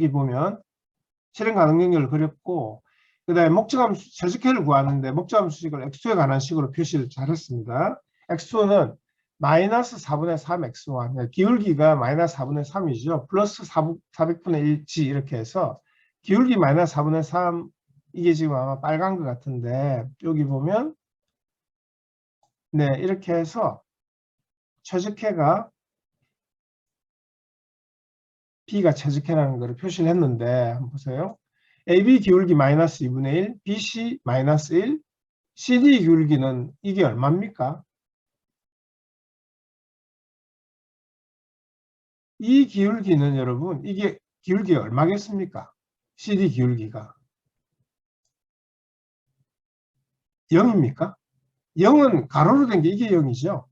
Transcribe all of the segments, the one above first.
여기 보면 실행 가능 연결을 그렸고, 그 다음에 목적함수 최적회를 구하는데 목적함수식을 x수에 관한 식으로 표시를 잘했습니다. x수는 마이너스 4분의 3 x1, 기울기가 마이너스 4분의 3이죠. 플러스 400분의 1g 이렇게 해서 기울기 마이너스 4분의 3, 이게 지금 아마 빨간 것 같은데 여기 보면 네, 이렇게 해서 최적회가 B가 최적회라는 것을 표시를 했는데 한번 보세요. AB 기울기 마이너스 2분의 1, BC 마이너스 1, CD 기울기는 이게 얼마입니까? 이 기울기는 여러분 이게 기울기가 얼마겠습니까? CD 기울기가 0입니까? 0은 가로로 된 게 이게 0이죠.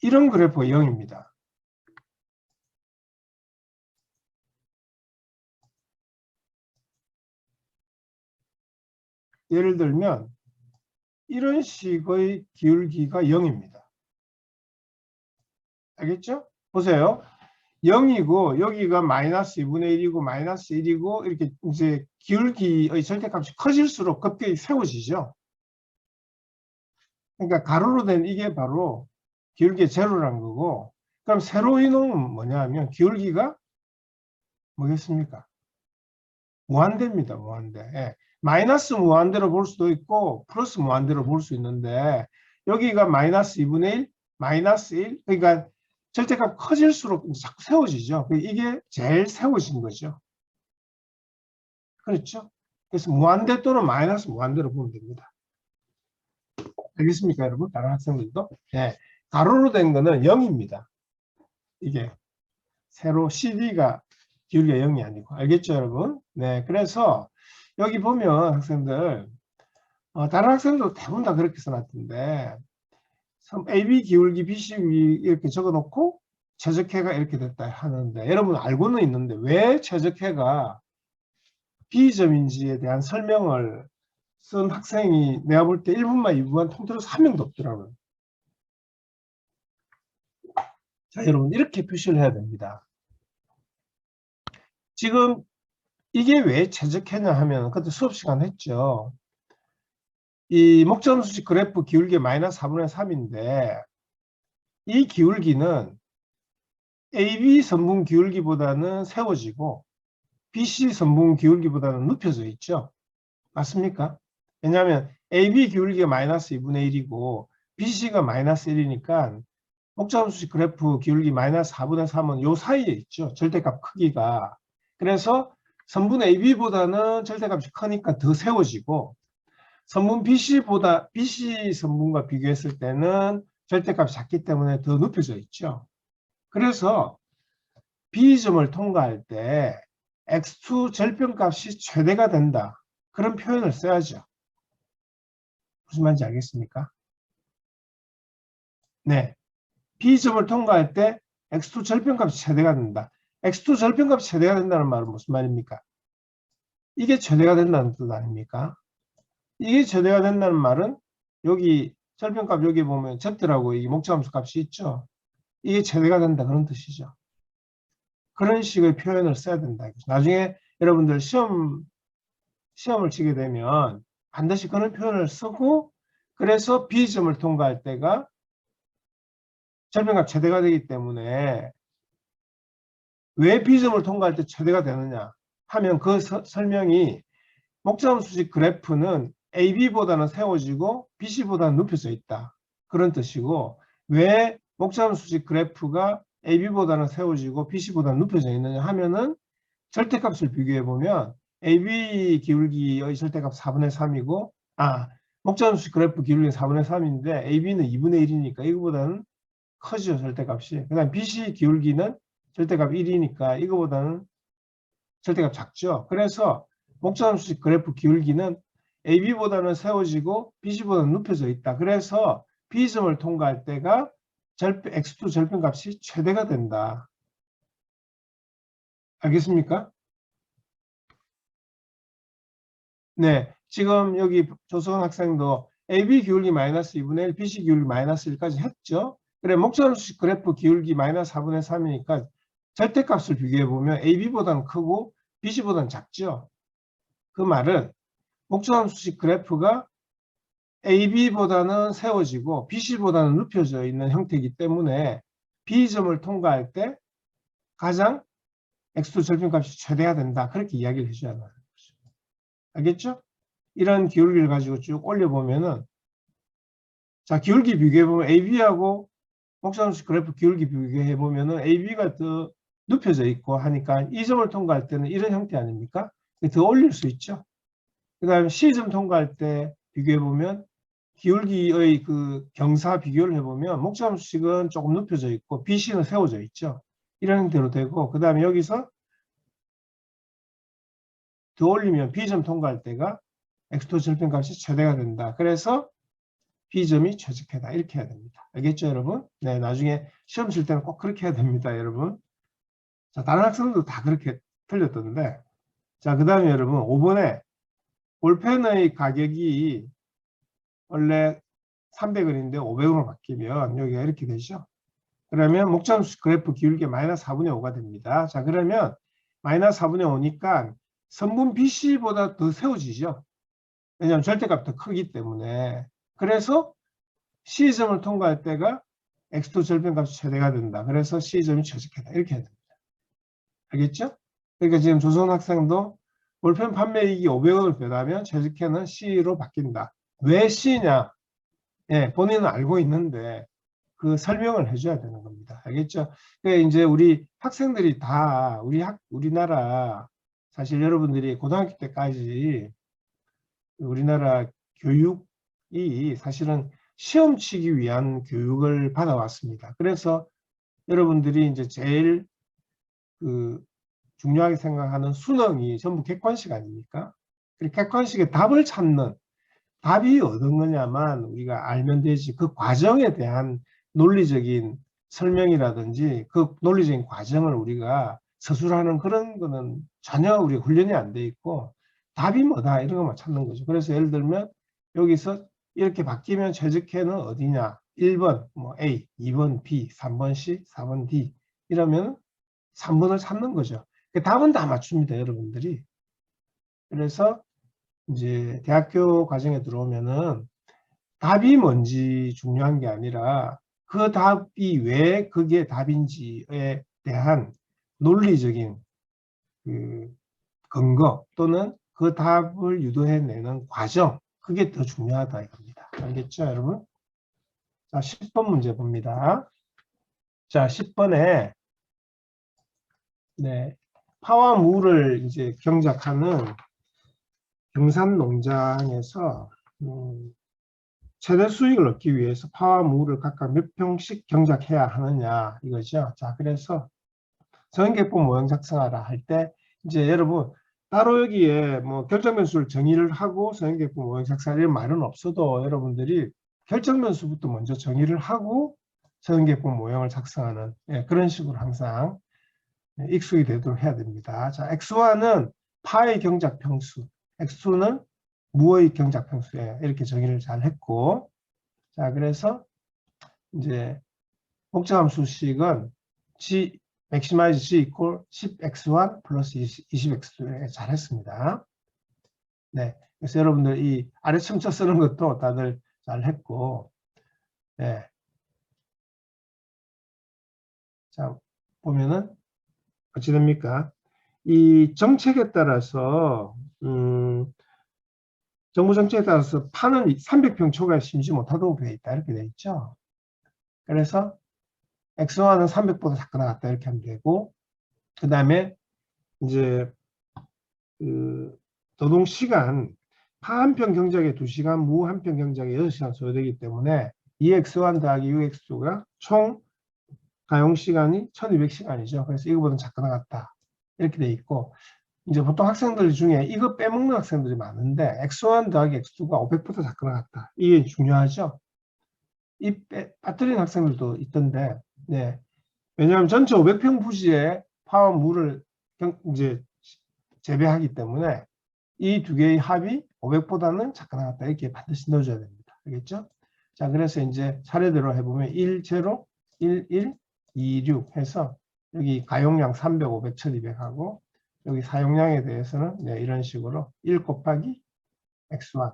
이런 그래프가 0입니다. 예를 들면 이런 식의 기울기가 0입니다. 알겠죠? 보세요. 0이고 여기가 마이너스 2분의 1이고 마이너스 1이고 이렇게 이제 기울기의 절대값이 커질수록 급격히 세워지죠. 그러니까 가로로 된 이게 바로 기울기의 제로라는 거고, 그럼 세로의 놈은 뭐냐 하면 기울기가 뭐겠습니까? 무한대입니다. 무한대. 예. 마이너스 무한대로 볼 수도 있고 플러스 무한대로 볼 수 있는데 여기가 마이너스 2분의 1, 마이너스 1, 그러니까 절대값 커질수록 자꾸 세워지죠. 이게 제일 세워진 거죠. 그렇죠? 그래서 무한대 또는 마이너스 무한대로 보면 됩니다. 알겠습니까, 여러분? 다른 학생들도? 네. 가로로 된 거는 0입니다. 이게 세로 CD가 기울기가 0이 아니고. 알겠죠, 여러분? 네. 그래서 여기 보면 학생들, 다른 학생들도 대부분 다 그렇게 써놨던데, AB 기울기, BC 이렇게 적어놓고 최적회가 이렇게 됐다 하는데, 여러분 알고는 있는데 왜 최적회가 B점인지에 대한 설명을 쓴 학생이 내가 볼 때 1분만 2분만 통틀어서 한 명도 없더라고요. 자, 여러분 이렇게 표시를 해야 됩니다. 지금 이게 왜 최적회냐 하면 그때 수업 시간 했죠. 이 목적함수식 그래프 기울기 마이너스 4분의 3인데 이 기울기는 AB 선분 기울기보다는 세워지고 BC 선분 기울기보다는 눕혀져 있죠. 맞습니까? 왜냐하면 AB 기울기가 마이너스 2분의 1이고 BC가 마이너스 1이니까 목적함수식 그래프 기울기 마이너스 4분의 3은 요 사이에 있죠. 절대값 크기가. 그래서 선분 AB보다는 절대값이 크니까 더 세워지고 선분 BC 선분과 비교했을 때는 절대값이 작기 때문에 더 눕혀져 있죠. 그래서 B점을 통과할 때 X2 절편값이 최대가 된다. 그런 표현을 써야죠. 무슨 말인지 알겠습니까? 네. B점을 통과할 때 X2 절편값이 최대가 된다. X2 절편값이 최대가 된다는 말은 무슨 말입니까? 이게 최대가 된다는 뜻 아닙니까? 이게 최대가 된다는 말은 여기 절편값 여기 보면 Z라고 이 목적함수 값이 있죠. 이게 최대가 된다 그런 뜻이죠. 그런 식의 표현을 써야 된다. 나중에 여러분들 시험을 치게 되면 반드시 그런 표현을 쓰고 그래서 B점을 통과할 때가 절편값 최대가 되기 때문에 왜 B점을 통과할 때 최대가 되느냐 하면 그 설명이 목적함수식 그래프는 AB보다는 세워지고 BC보다는 눕혀져 있다. 그런 뜻이고 왜 목적함수식 그래프가 AB보다는 세워지고 BC보다는 눕혀져 있느냐 하면은 절대값을 비교해 보면 AB 기울기의 절대값 4분의 3이고 목적함수식 그래프 기울기는 4분의 3인데 AB는 2분의 1이니까 이거보다는 커지죠. 절대값이. 그 다음 BC 기울기는 절대값 1이니까 이거보다는 절대값 작죠. 그래서 목적함수식 그래프 기울기는 AB보다는 세워지고 BC보다는 눕혀져 있다. 그래서 B점을 통과할 때가 X2 절편값이 최대가 된다. 알겠습니까? 네. 지금 여기 조성은 학생도 AB 기울기 마이너스 2분의 1, BC 기울기 마이너스 1까지 했죠. 그래 목적함수식 그래프 기울기 마이너스 4분의 3이니까 절대값을 비교해 보면 AB보다는 크고 BC보다는 작죠. 그 말은 목적함수식 그래프가 AB보다는 세워지고 BC보다는 눕혀져 있는 형태이기 때문에 B점을 통과할 때 가장 X2 절편값이 최대가 된다. 그렇게 이야기를 해줘야 하는 거죠. 알겠죠? 이런 기울기를 가지고 쭉 올려보면은, 자, 기울기 비교해보면 AB하고 목적함수식 그래프 기울기 비교해보면은 AB가 더 눕혀져 있고 하니까 이 점을 통과할 때는 이런 형태 아닙니까? 더 올릴 수 있죠. 그 다음에 C점 통과할 때 비교해보면 기울기의 그 경사 비교를 해보면 목적함수식은 조금 눕혀져 있고 BC는 세워져 있죠. 이런 형태로 되고, 그 다음에 여기서 더 올리면 B점 통과할 때가 X2 절편값이 최대가 된다. 그래서 B점이 최적해다. 이렇게 해야 됩니다. 알겠죠, 여러분? 네, 나중에 시험 칠 때는 꼭 그렇게 해야 됩니다, 여러분. 자, 다른 학생들도 다 그렇게 틀렸던데. 자, 그 다음에 여러분, 5번에 볼펜의 가격이 원래 300원인데 500원으로 바뀌면 여기가 이렇게 되죠. 그러면 목적함수식 그래프 기울기 마이너스 4분의 5가 됩니다. 자, 그러면 마이너스 4분의 5니까 선분 BC보다 더 세워지죠. 왜냐하면 절대값 더 크기 때문에. 그래서 C점을 통과할 때가 X2 절편값이 최대가 된다. 그래서 C점이 최적이다. 이렇게 해야 됩니다. 알겠죠? 그러니까 지금 조선 학생도 볼펜 판매이익이 500원을 배다면 최적해는 C로 바뀐다. 왜 C냐? 예, 본인은 알고 있는데 그 설명을 해줘야 되는 겁니다. 알겠죠? 그러니까 이제 우리 학생들이 다 우리나라 사실 여러분들이 고등학교 때까지 우리나라 교육이 사실은 시험 치기 위한 교육을 받아왔습니다. 그래서 여러분들이 이제 제일 그 중요하게 생각하는 수능이 전부 객관식 아닙니까? 객관식의 답을 찾는, 답이 어떤 거냐만 우리가 알면 되지, 그 과정에 대한 논리적인 설명이라든지 그 논리적인 과정을 우리가 서술하는 그런 거는 전혀 우리가 훈련이 안 돼 있고, 답이 뭐다 이런 것만 찾는 거죠. 그래서 예를 들면 여기서 이렇게 바뀌면 최적해는 어디냐? 1번 뭐 A, 2번 B, 3번 C, 4번 D 이러면 3번을 찾는 거죠. 답은 다 맞춥니다, 여러분들이. 그래서 이제 대학교 과정에 들어오면은 답이 뭔지 중요한 게 아니라 그 답이 왜 그게 답인지에 대한 논리적인 그 근거 또는 그 답을 유도해내는 과정, 그게 더 중요하다 이겁니다. 알겠죠, 여러분? 자, 10번 문제 봅니다. 자, 10번에 네, 파와 무를 이제 경작하는 경산 농장에서 최대 수익을 얻기 위해서 파와 무를 각각 몇 평씩 경작해야 하느냐 이거죠. 자, 그래서 정의계법 모형 작성하라 할 때 이제 여러분 따로 여기에 뭐 결정변수를 정의를 하고 정의계법 모형 작성하라 이런 말은 없어도 여러분들이 결정변수부터 먼저 정의를 하고 정의계법 모형을 작성하는 그런 식으로 항상 익숙이 되도록 해야 됩니다. 자, X1은 파의 경작평수, X2는 무의 경작평수에 이렇게 정의를 잘 했고, 자, 그래서 이제 복잡함수식은 G, maximize G equal 10X1 플러스 20X2에 잘 했습니다. 네. 그래서 여러분들 이 아래 첨자 쓰는 것도 다들 잘 했고, 네. 자, 보면은, 어찌 됩니까? 이 정책에 따라서, 정부 정책에 따라서 파는 300평 초과에 심지 못하도록 되어 있다. 이렇게 되어 있죠. 그래서 X1은 300보다 작거나 같다. 이렇게 하면 되고, 그 다음에 이제 그 노동 시간, 파 한 평 경작에 2시간, 무 한 평 경작에 6시간 소요되기 때문에 2X1 더하기 6X2가 총 가용 시간이 1200시간이죠. 그래서 이거보다 작거나 같다. 이렇게 돼 있고, 이제 보통 학생들 중에 이거 빼먹는 학생들이 많은데 X1 더하기 X2가 500보다 작거나 같다. 이게 중요하죠. 이 빠뜨린 학생들도 있던데, 네. 왜냐하면 전체 500평 부지에 파와 무를 이제 재배하기 때문에 이 두 개의 합이 500보다는 작거나 같다. 이렇게 반드시 넣어줘야 됩니다. 알겠죠? 자, 그래서 이제 차례대로 해보면 1, 0, 1, 1, 2, 6 해서 여기 가용량 300, 500, 1200 하고 여기 사용량에 대해서는 네, 이런 식으로 1 곱하기 x1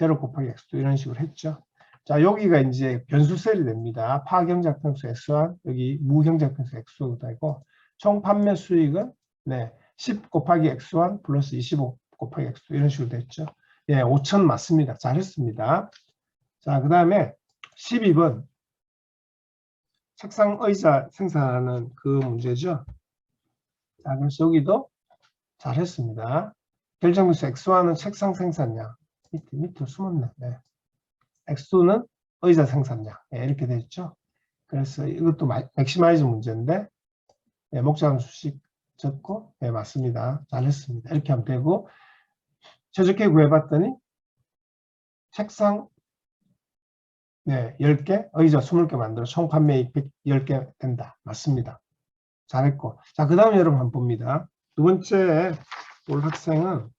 0 곱하기 x2 이런 식으로 했죠. 자, 여기가 이제 변수셀이 됩니다. 파경작평수 x1, 여기 무경작평수 x2가 되고, 총 판매 수익은 네, 10 곱하기 x1 플러스 25 곱하기 x2 이런 식으로 됐죠. 예, 5천 맞습니다. 잘했습니다. 자, 그 다음에 12번 책상 의자 생산하는 그 문제죠. 자, 그래서 여기도 잘했습니다. 결정변수 x1은 책상 생산량. 밑으로 숨었네. 네. x2는 의자 생산량. 네, 이렇게 됐죠. 그래서 이것도 맥시마이즈 문제인데, 네, 목적함수식 적고, 네, 맞습니다. 잘했습니다. 이렇게 하면 되고, 최적화 구해봤더니, 책상, 네, 10개, 의자 20개 만들어 총 판매액 10개 된다. 맞습니다. 잘했고. 자, 그 다음에 여러분 한번 봅니다. 두 번째 올 학생은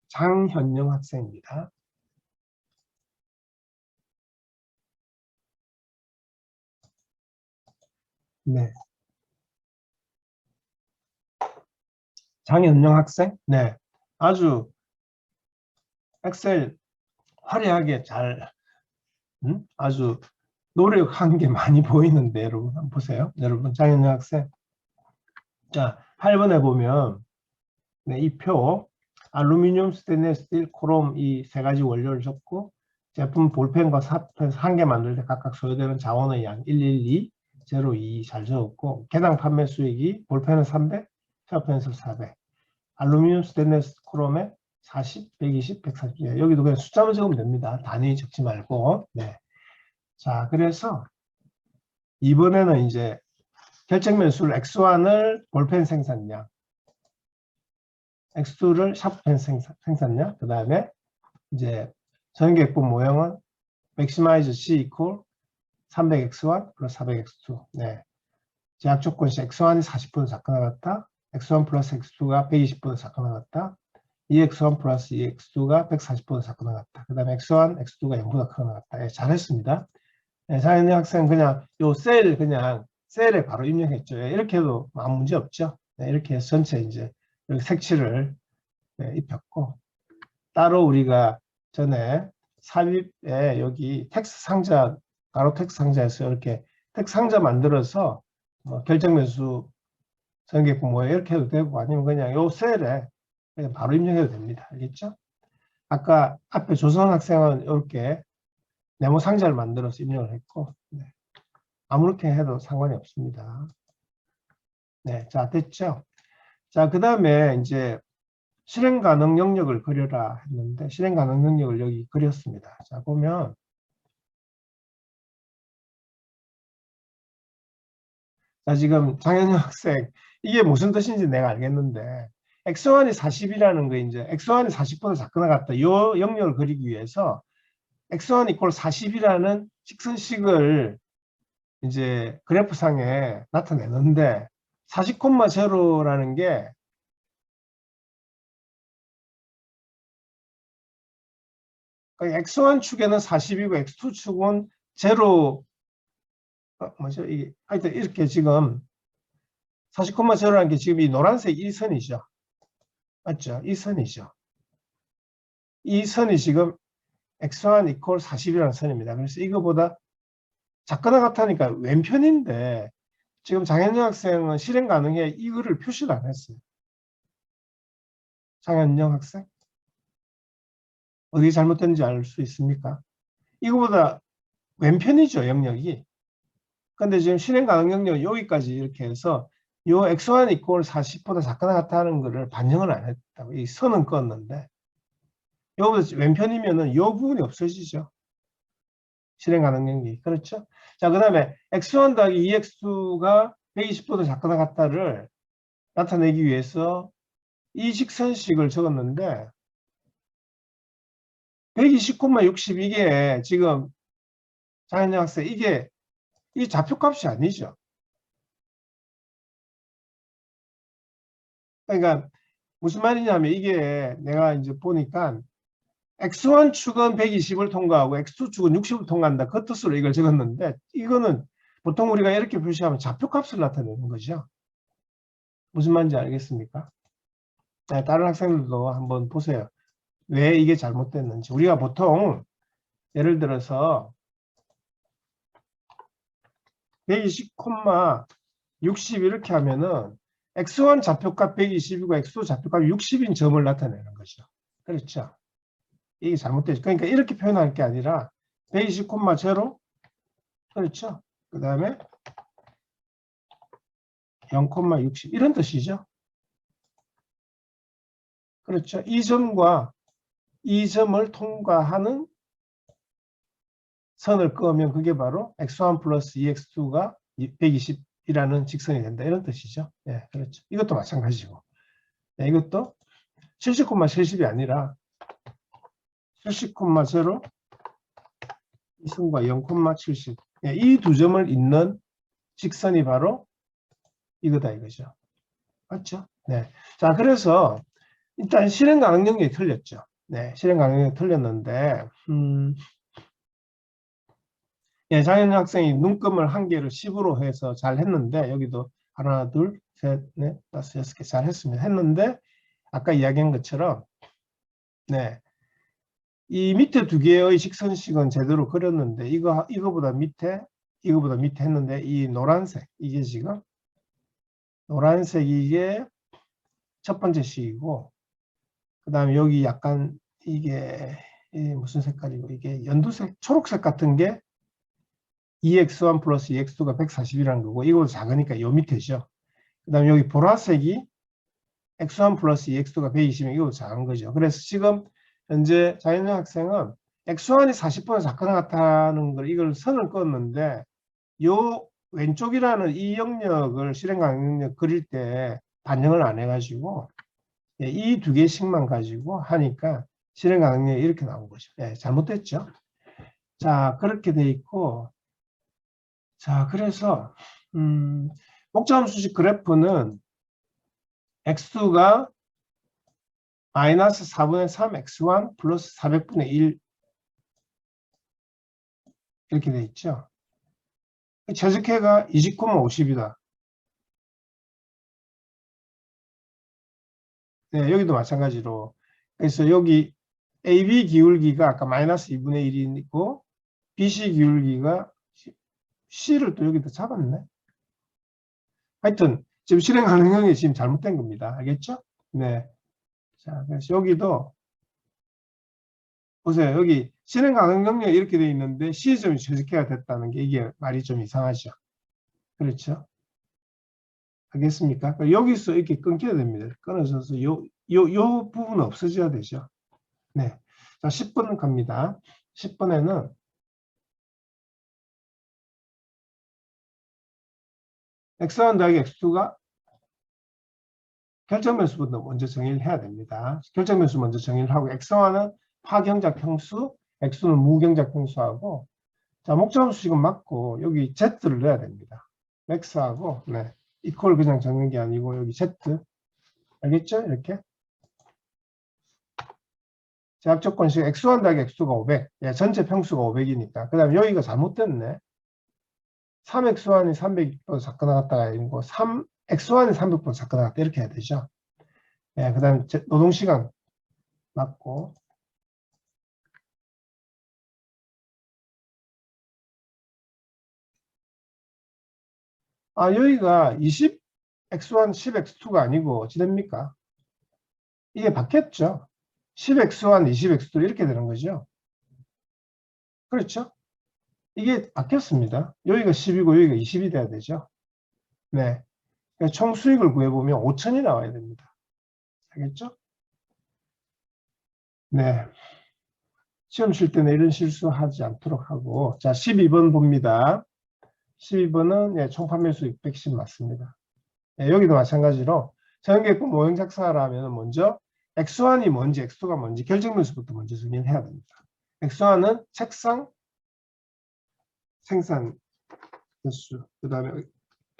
장현영 학생입니다. 네. 장현영 학생? 네. 아주 엑셀 화려하게 잘, 아주 노력한 게 많이 보이는데, 여러분, 한번 보세요. 여러분, 장현영 학생. 자, 8번에 보면, 네, 이 표, 알루미늄, 스테인리스 스틸, 크롬 이 세 가지 원료를 적고, 제품 볼펜과 삽펜 한 개 만들 때 각각 소요되는 자원의 양 112, 02 잘 적었고, 개당 판매 수익이 볼펜은 300, 샤펜은 400, 알루미늄, 스테인리스, 크롬에 40, 120, 140. 여기도 그냥 숫자만 적으면 됩니다. 단위 적지 말고. 네. 자, 그래서 이번에는 이제 결정면수를 x1을 볼펜 생산량, x2를 샤프펜 생산량, 그 다음에 이제 전개액분 모형은 maximize c equal 300x1 플러스 400x2. 네. 제약 조건 시 x1이 40% 작가 나갔다. x1 플러스 x2가 120% 작가 나갔다. 2x1 플러스 2x2가 140% 작가 나갔다. 그 다음에 x1, x2가 0보다 크게 나갔다. 예, 잘했습니다. 예, 장현희 학생 그냥 요 셀 그냥 셀에 바로 입력했죠. 예, 이렇게 해도 아무 문제 없죠. 네, 이렇게 해서 전체 이제 여기 색칠을 네, 입혔고 따로 우리가 전에 삽입에 여기 텍스트 상자 가로 텍스트 상자에서 이렇게 텍스트 상자 만들어서 결정면수 전개품 뭐 이렇게 해도 되고 아니면 그냥 요 셀에 그냥 바로 입력해도 됩니다. 알겠죠? 아까 앞에 조선 학생은 이렇게 네모 상자를 만들어서 입력을 했고 네. 아무렇게 해도 상관이 없습니다. 네, 자 됐죠? 자, 그 다음에 이제 실행 가능 영역을 그려라 했는데 실행 가능 영역을 여기 그렸습니다. 자, 보면 자, 지금 장현영 학생 이게 무슨 뜻인지 내가 알겠는데 x1이 40이라는 거 이제 x1이 40보다 작거나 같다. 이 영역을 그리기 위해서 x1 이퀄 40이라는 직선식을 이제 그래프상에 나타내는데 40,0라는 게 x1 축에는 40이고 x2 축은 0 뭐죠? 이게 하여튼 이렇게 지금 40,0라는 게 지금 이 노란색 이 선이죠. 맞죠? 이 선이죠. 이 선이 지금 x1 이퀄 40이라는 선입니다. 그래서 이거보다 작거나 같으니까 왼편인데 지금 장현영 학생은 실행 가능해 이거를 표시를 안 했어요. 장현영 학생 어디 잘못된지 알 수 있습니까? 이거보다 왼편이죠, 영역이. 근데 지금 실행 가능 영역은 여기까지 이렇게 해서 요 x1 이퀄 40보다 작거나 같다는 거를 반영을 안 했다고. 이 선은 껐는데 여기보다 왼편이면은 요 부분이 없어지죠. 실행 가능 영역이. 그렇죠? 자, 그 다음에 x1 더하기 2x2가 120보다 작거나 같다를 나타내기 위해서 이 직선식을 적었는데 120,60 이게 지금 장현영 학생 이게 이 좌표값이 아니죠. 그러니까 무슨 말이냐면 이게 내가 이제 보니까 x1 축은 120을 통과하고 x2 축은 60을 통과한다. 그 뜻으로 이걸 적었는데 이거는 보통 우리가 이렇게 표시하면 좌표값을 나타내는 거죠. 무슨 말인지 알겠습니까? 네, 다른 학생들도 한번 보세요. 왜 이게 잘못됐는지. 우리가 보통 예를 들어서 120, 60 이렇게 하면은 x1 좌표값 120이고 x2 좌표값 60인 점을 나타내는 거죠. 그렇죠? 이게 잘못되죠. 그러니까 이렇게 표현할 게 아니라 120, 0 그렇죠? 그 다음에 0, 60 이런 뜻이죠. 그렇죠? 이 점과 이 점을 통과하는 선을 그으면 그게 바로 x1 플러스 2x2가 120이라는 직선이 된다. 이런 뜻이죠. 네, 그렇죠. 이것도 마찬가지고. 네, 이것도 70, 70이 아니라 70, 0 이선과 0, 70. 네, 이 두 점을 잇는 직선이 바로 이거다 이거죠. 맞죠? 네. 자, 그래서 일단 실행 가능 영역이 틀렸죠. 네, 실행 가능 영역이 틀렸는데, 예, 장현 학생이 눈금을 한 개를 10으로 해서 잘 했는데, 여기도 하나, 둘, 셋, 넷, 다섯, 여섯 개 잘 했습니다. 했는데, 아까 이야기한 것처럼, 네, 이 밑에 두 개의 직선식은 제대로 그렸는데, 이거보다 밑에 했는데, 이 노란색, 이게 지금, 노란색 이게 첫 번째 식이고, 그 다음에 여기 약간 이게 무슨 색깔이고, 이게 연두색, 초록색 같은 게 2x1 플러스 2x2가 140이라는 거고, 이거보다 작으니까 요 밑에죠. 그 다음에 여기 보라색이 x1 플러스 2x2가 120이면 이거보다 작은 거죠. 그래서 지금 현재 자연형 학생은 x1이 40보다 작거나 같다는 걸 이걸 선을 그었는데, 요 왼쪽이라는 이 영역을 실행 가능 영역 그릴 때 반영을 안 해가지고 이 두 개씩만 가지고 하니까 실행 가능 영역이 이렇게 나온 거죠. 예, 잘못됐죠. 자, 그렇게 돼 있고, 자, 그래서 목자함수식 그래프는 x2가 마이너스 4분의 3 x1 플러스 400분의 1 이렇게 돼 있죠. 최적해가 20,50이다. 네, 여기도 마찬가지로. 그래서 여기 AB 기울기가 아까 마이너스 2분의 1이고 BC 기울기가 C를 또 여기다 잡았네. 하여튼 지금 실행 가능성이 지금 잘못된 겁니다. 알겠죠? 네. 자, 그래서 여기도 보세요. 여기 실행 가능 영역이 이렇게 돼 있는데 C점이 최적해가 됐다는 게 이게 말이 좀 이상하죠. 그렇죠? 알겠습니까? 여기서 이렇게 끊겨야 됩니다. 끊어져서 요 부분은 없어져야 되죠. 네. 자, 10번 갑니다. 10번에는 x1 더하기 x2가 결정변수부터 먼저 정의를 해야 됩니다. 결정변수 먼저 정의를 하고 x1은 파경작 평수, x는 무경작 평수하고, 자, 목적함수식은 맞고 여기 z를 넣어야 됩니다. max하고 네, 이퀄 그냥 적는 게 아니고 여기 z 알겠죠? 이렇게 제약조건식 x1 더하기 x2가 500. 예, 전체 평수가 500이니까. 그 다음에 여기가 잘못됐네. 3x1이 300보다 작거나 같다가 아니고 x1이 300보다 작거나 같다 이렇게 해야 되죠. 예, 그 다음에 노동시간 맞고, 여기가 20 x1 10 x2가 아니고 어찌 됩니까? 이게 바뀌었죠. 10 x1 20 x2 이렇게 되는 거죠. 그렇죠? 이게 바뀌었습니다. 여기가 10이고 여기가 20이 돼야 되죠. 네. 그러니까 총 수익을 구해보면 5천이 나와야 됩니다. 알겠죠? 네. 시험 칠 때는 이런 실수하지 않도록 하고, 자, 12번 봅니다. 12번은 예, 총 판매수 610 맞습니다. 예, 여기도 마찬가지로 정형계획본 모형 작성하려면 먼저 x1이 뭔지 x2가 뭔지 결정변수부터 먼저 정의를 해야 됩니다. x1은 책상 생산 횟수, 그 다음에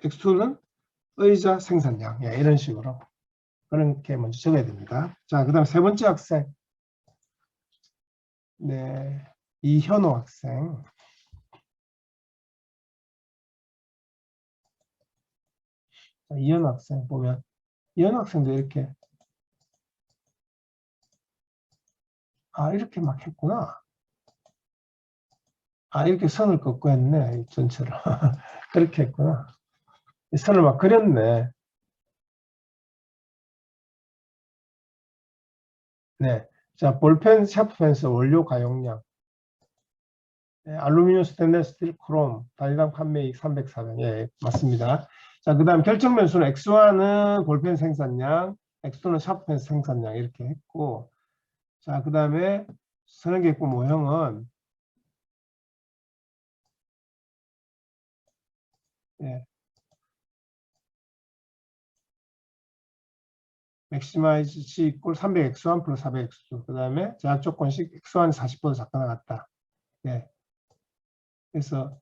x2는 의자 생산량, 예, 이런 식으로 그렇게 먼저 적어야 됩니다. 자, 그 다음 세 번째 학생, 네, 이현호 학생. 이현우 학생 보면 이현우 학생도 이렇게 이렇게 막 했구나. 이렇게 선을 긋고 했네. 전체를. 그렇게 했구나. 이 선을 막 그렸네. 네. 자, 볼펜, 샤프 펜슬 원료 가용량. 네, 알루미늄, 스테인리스 스틸, 크롬, 단위당 판매액 300, 400. 예, 맞습니다. 자, 그 다음 결정 변수는 X1은 볼펜 생산량, X2는 샤프 펜슬 생산량 이렇게 했고, 자, 그 다음에 선형계획부 모형은 예, 맥시마이즈 C 이꼴 300X1 플러스 400X2. 그 다음에 제약 조건식 X1이 40보다 작거나 같다. 예. 그래서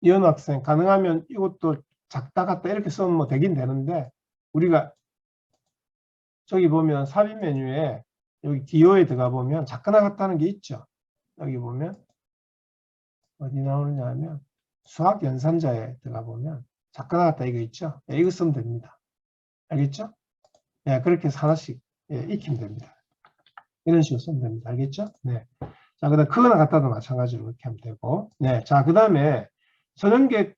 이현우 학생 가능하면 이것도 작다 같다 이렇게 쓰면 뭐 되긴 되는데 우리가 저기 보면 삽입 메뉴에 여기 기호에 들어가 보면 작거나 같다는 게 있죠. 여기 보면 어디 나오느냐 하면 수학 연산자에 들어가 보면 작거나 같다 이거 있죠. 예, 이거 쓰면 됩니다. 알겠죠? 예, 그렇게 해서 하나씩 익히면 됩니다. 이런 식으로 쓰면 됩니다. 알겠죠? 네. 자, 그 다음 크거나 같다도 마찬가지로 이렇게 하면 되고. 네. 자, 그 다음에 선형계법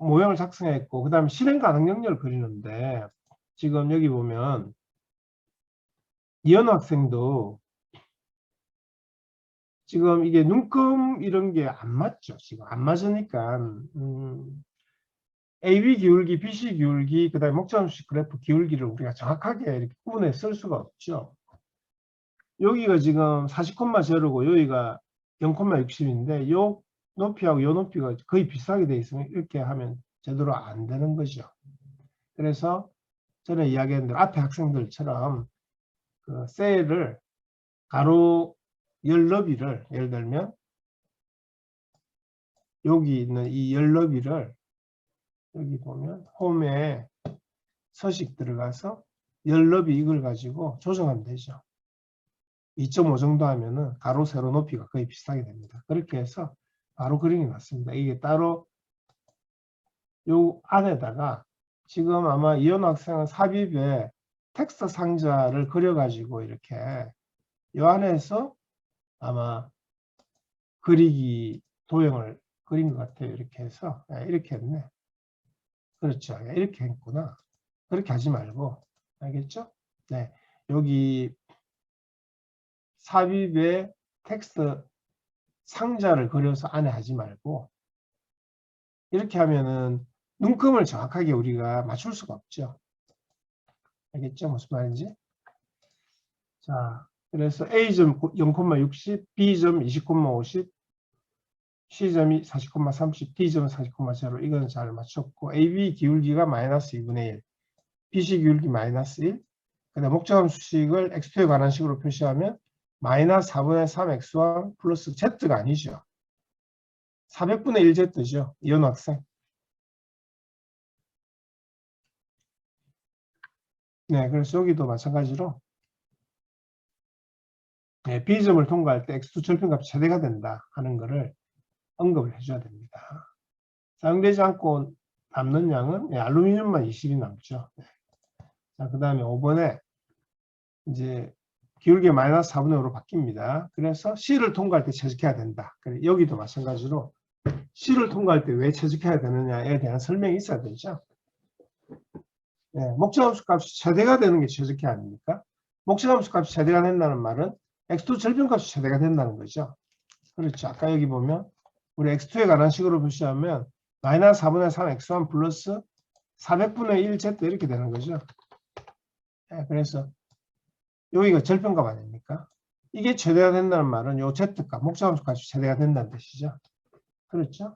모형을 작성했고, 그 다음에 실행 가능 영역을 그리는데, 지금 여기 보면 이현우 학생도 지금 이게 눈금 이런 게 안 맞죠. 지금 안 맞으니까, AB 기울기, BC 기울기, 그 다음에 목차함수식 그래프 기울기를 우리가 정확하게 이렇게 구분해 쓸 수가 없죠. 여기가 지금 40,0고 여기가 0,60인데 요 높이하고 요 높이가 거의 비슷하게 돼 있으면 이렇게 하면 제대로 안 되는 거죠. 그래서 전에 이야기한 대로 앞에 학생들처럼 그 셀을 가로 열 너비를 예를 들면 여기 있는 이 열 너비를 여기 보면 홈에 서식 들어가서 열 너비 이걸 가지고 조정하면 되죠. 2.5 정도 하면은 가로 세로 높이가 거의 비슷하게 됩니다. 그렇게 해서 바로 그림이 났습니다. 이게 따로 요 안에다가 지금 아마 이현 학생은 삽입에 텍스트 상자를 그려가지고 이렇게 요 안에서 아마 그리기 도형을 그린 것 같아요. 이렇게 해서 이렇게 했네. 그렇죠. 이렇게 했구나. 그렇게 하지 말고 알겠죠? 네, 여기 삽입에 텍스트 상자를 그려서 안에 하지 말고 이렇게 하면은 눈금을 정확하게 우리가 맞출 수가 없죠. 알겠죠? 무슨 말인지? 자, 그래서 A점 0,60, B점 20,50, C점이 40,30, D점은 40,0 이건 잘 맞췄고 AB 기울기가 마이너스 2분의 1, BC 기울기 마이너스 1, 그다음 목적함 수식을 X2에 관한 식으로 표시하면 마이너스 4분의 3 X1 플러스 Z가 아니죠. 400분의 1 Z죠. 이현 학생. 네, 그래서 여기도 마찬가지로 네, B점을 통과할 때 X2 절편값이 최대가 된다 하는 것을 언급을 해줘야 됩니다. 사용되지 않고 남는 양은 알루미늄만 20이 남죠. 네. 자, 그 다음에 5번에 이제 기울기 마이너스 4분의 5로 바뀝니다. 그래서 C를 통과할 때 최적해야 된다. 그래, 여기도 마찬가지로 C를 통과할 때 왜 최적해야 되느냐에 대한 설명이 있어야 되죠. 네, 목적함수 값이 최대가 되는 게 최적해 아닙니까? 목적함수 값이 최대가 된다는 말은 X2 절편값이 최대가 된다는 거죠. 그렇죠. 아까 여기 보면 우리 X2에 관한 식으로 표시하면 마이너스 4분의 3 X1 플러스 400분의 1 Z 이렇게 되는 거죠. 네, 그래서 여기가 절편값 아닙니까? 이게 최대가 된다는 말은 요 Z값, 목적함수 값이 최대가 된다는 뜻이죠. 그렇죠?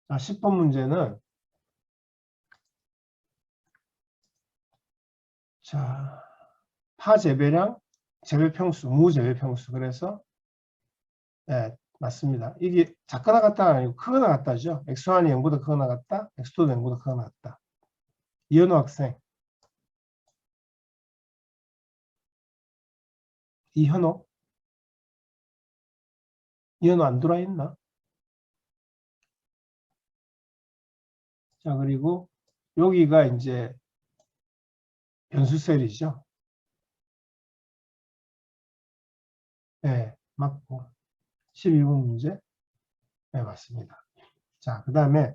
자, 10번 문제는 자, 파 재배량, 재배 평수, 무 재배 평수. 그래서 네, 맞습니다. 이게 작거나 같다가 아니고 크거나 같다죠. X1이 0보다 크거나 같다, X2도 0보다 크거나 같다. 이현우 학생. 이현우? 이현우 안 들어있나? 자, 그리고 여기가 이제 변수 셀이죠. 네, 맞고. 12번 문제. 네, 맞습니다. 자, 그 다음에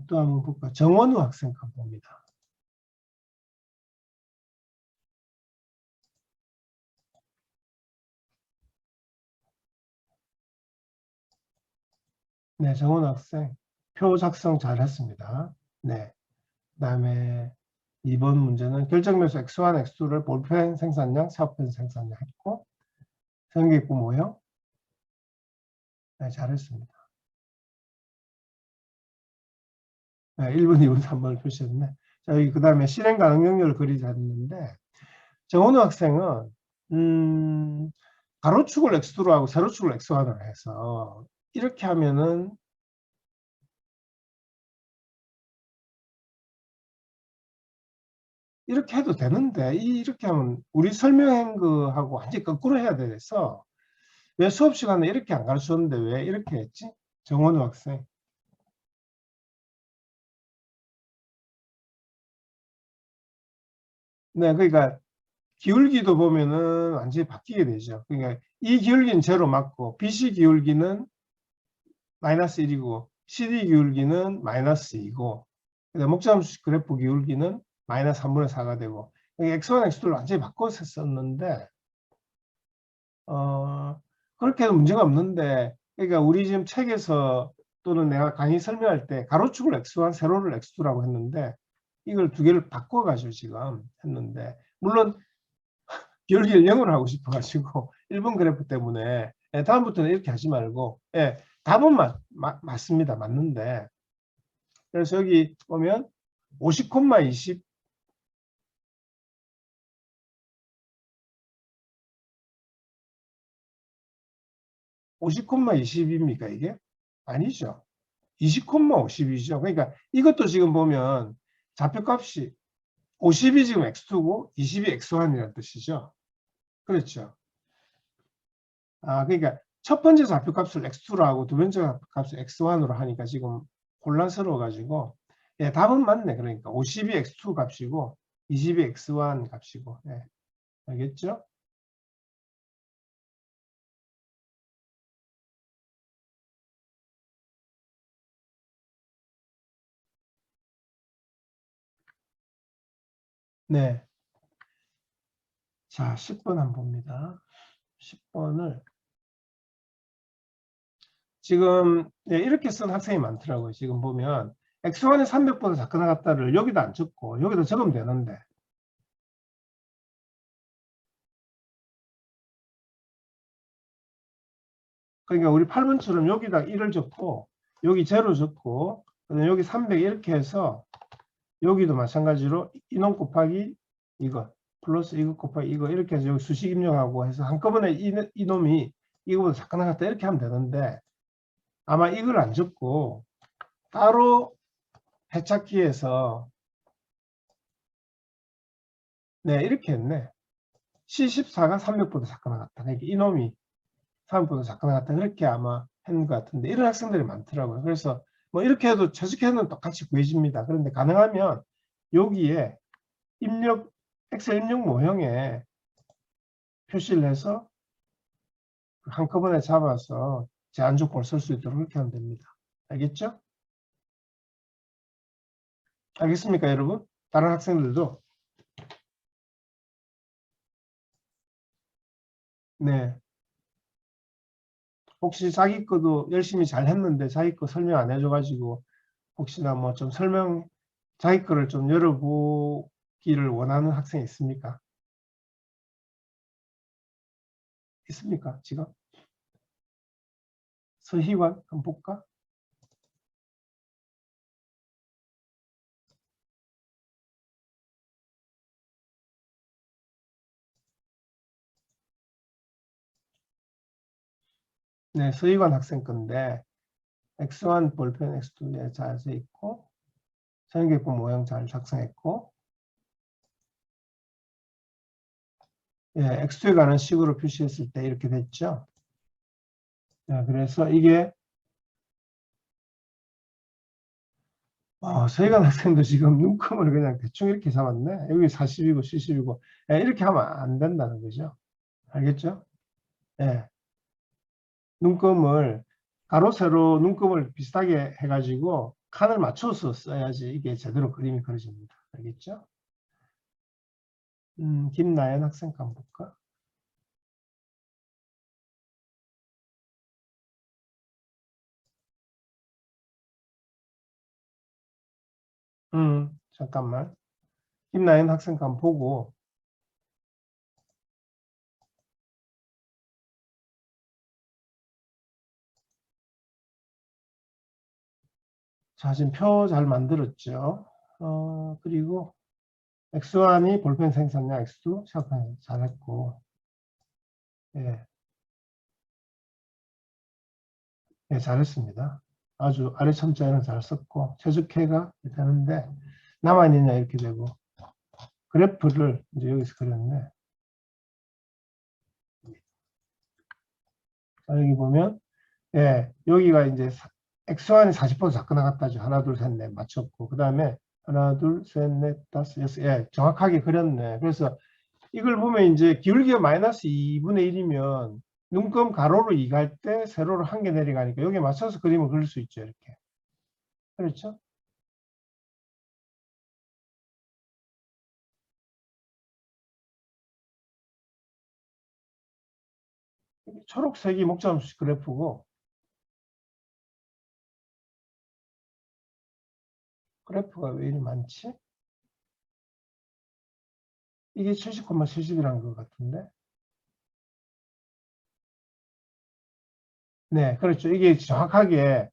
또 한번 볼까. 정원우 학생 거 봅니다. 네, 정원우 학생 표 작성 잘 했습니다. 네. 그 다음에 2번 문제는 결정묘수 x1, x2를 볼펜 생산량, 샤프펜 생산량 했고, 전기구 모형. 네, 잘했습니다. 네, 1번, 2번, 3번을 표시했네. 자, 여기 그 다음에 실행 가능 영역을 그리자 했는데, 정원우 학생은, 가로축을 x2로 하고 세로축을 x1으로 해서, 이렇게 하면은, 이렇게 해도 되는데, 이렇게 하면 우리 설명한 거하고 완전히 거꾸로 해야 돼서, 왜 수업 시간에 이렇게 안 가르쳤는데 왜 이렇게 했지? 정원우 학생. 네, 그러니까 기울기도 보면은 완전히 바뀌게 되죠. 그러니까 이 기울기는 제로 맞고 BC 기울기는 마이너스 1이고 CD 기울기는 마이너스 2고 목자함수 그래프 기울기는 마이너스 3분의 4가 되고 X1, X2를 완전히 바꿔서 썼는데 그렇게 해도 문제가 없는데 그러니까 우리 지금 책에서 또는 내가 강의 설명할 때 가로축을 X1, 세로를 X2라고 했는데 이걸 두 개를 바꿔가지고 지금 했는데 물론 기울기를 0으로 하고 싶어가지고 1번 그래프 때문에 다음부터는 이렇게 하지 말고 답은 맞습니다. 맞는데 그래서 여기 보면 50,20 50,20입니까 이게? 아니죠. 20,50이죠. 그러니까 이것도 지금 보면 좌표값이 50이 지금 x2고 20이 x1이라는 뜻이죠. 그렇죠. 그러니까 첫 번째 좌표값을 x2로 하고 두 번째 좌표값을 x1으로 하니까 지금 혼란스러워 가지고 답은 맞네. 그러니까 50이 x2 값이고 20이 x1 값이고 알겠죠? 네. 자, 10번 한번 봅니다. 10번을 지금 이렇게 쓴 학생이 많더라고요. 지금 보면 x1에 300번을 작가 나갔다를 여기다 안 적고 여기다 적으면 되는데 그러니까 우리 8번처럼 여기다 1을 적고 여기 0 적고 여기 300 이렇게 해서 여기도 마찬가지로 이놈 곱하기 이거 플러스 이거 곱하기 이거 이렇게 해서 여기 수식 입력하고 해서 한꺼번에 이놈이 이거보다 작가 나갔다 이렇게 하면 되는데 아마 이걸 안 적고 따로 해찾기에서 네 이렇게 했네. C14가 300보다 작가 나갔다. 그러니까 이놈이 300보다 작가 나갔다. 그렇게 아마 했는 것 같은데 이런 학생들이 많더라고요. 그래서 뭐 이렇게 해도 저렇게 해도 똑같이 구해집니다. 그런데 가능하면 여기에 입력 엑셀 입력 모형에 표시를 해서 한꺼번에 잡아서 제한 조건을 쓸 수 있도록 그렇게 하면 됩니다. 알겠죠? 알겠습니까, 여러분? 다른 학생들도 네. 혹시 자기 거도 열심히 잘 했는데 자기 거 설명 안 해줘가지고 혹시나 뭐 좀 자기 거를 좀 열어보기를 원하는 학생 있습니까? 있습니까, 지금? 서희관 한번 볼까? 네, 서희관 학생 건데 X1 볼펜 X2에 잘 써 있고 전기구 모형 잘 작성했고 X2에 관한 식으로 표시했을 때 이렇게 됐죠. 그래서 이게 서희관 학생도 지금 눈금을 그냥 대충 이렇게 잡았네. 여기 40이고 70이고 이렇게 하면 안 된다는 거죠. 알겠죠? 예. 눈금을 가로 세로 눈금을 비슷하게 해가지고 칸을 맞춰서 써야지 이게 제대로 그림이 그려집니다. 알겠죠? 김나연 학생 칸 볼까? 잠깐만. 김나연 학생 칸 보고 자, 지금 표 잘 만들었죠? 그리고 X1이 볼펜 생산량, X2 시작하는 잘했고, 예, 예, 잘했습니다. 아주 아래 첨자에는 잘 썼고, 최적화가 되는데, 남아있느냐 이렇게 되고, 그래프를 이제 여기서 그렸네. 자, 여기 보면, 예, 여기가 이제 X1이 40% 자꾸 나갔다죠. 하나, 둘, 셋, 넷 맞췄고, 그 다음에 하나, 둘, 셋, 넷, 다섯, 여섯, 예, 정확하게 그렸네. 그래서 이걸 보면 이제 기울기가 마이너스 2분의 1이면 눈금 가로로 2 갈 때 세로로 한 개 내려가니까 여기에 맞춰서 그림을 그릴 수 있죠. 이렇게. 그렇죠? 초록색이 목자함수 그래프고, 그래프가 왜 이리 많지? 이게 70,70이라는 것 같은데. 네, 그렇죠. 이게 정확하게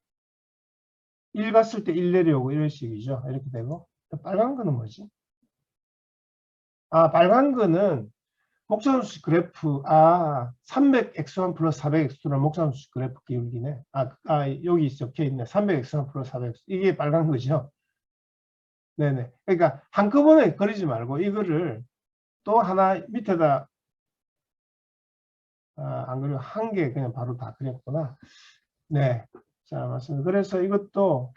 1 갔을 때 1 내려오고 이런 식이죠. 이렇게 되고. 빨간 거는 뭐지? 빨간 거는 목자함수 그래프, 300x1 플러스 400x2는 목자함수 그래프 기울기네. 여기 적혀 있네. 300x1 플러스 400x2. 이게 빨간 거죠. 네네. 그러니까 한꺼번에 그리지 말고 이거를 또 하나 밑에다, 안 그리고 한 개 그냥 바로 다 그렸구나. 네. 자, 맞습니다. 그래서 이것도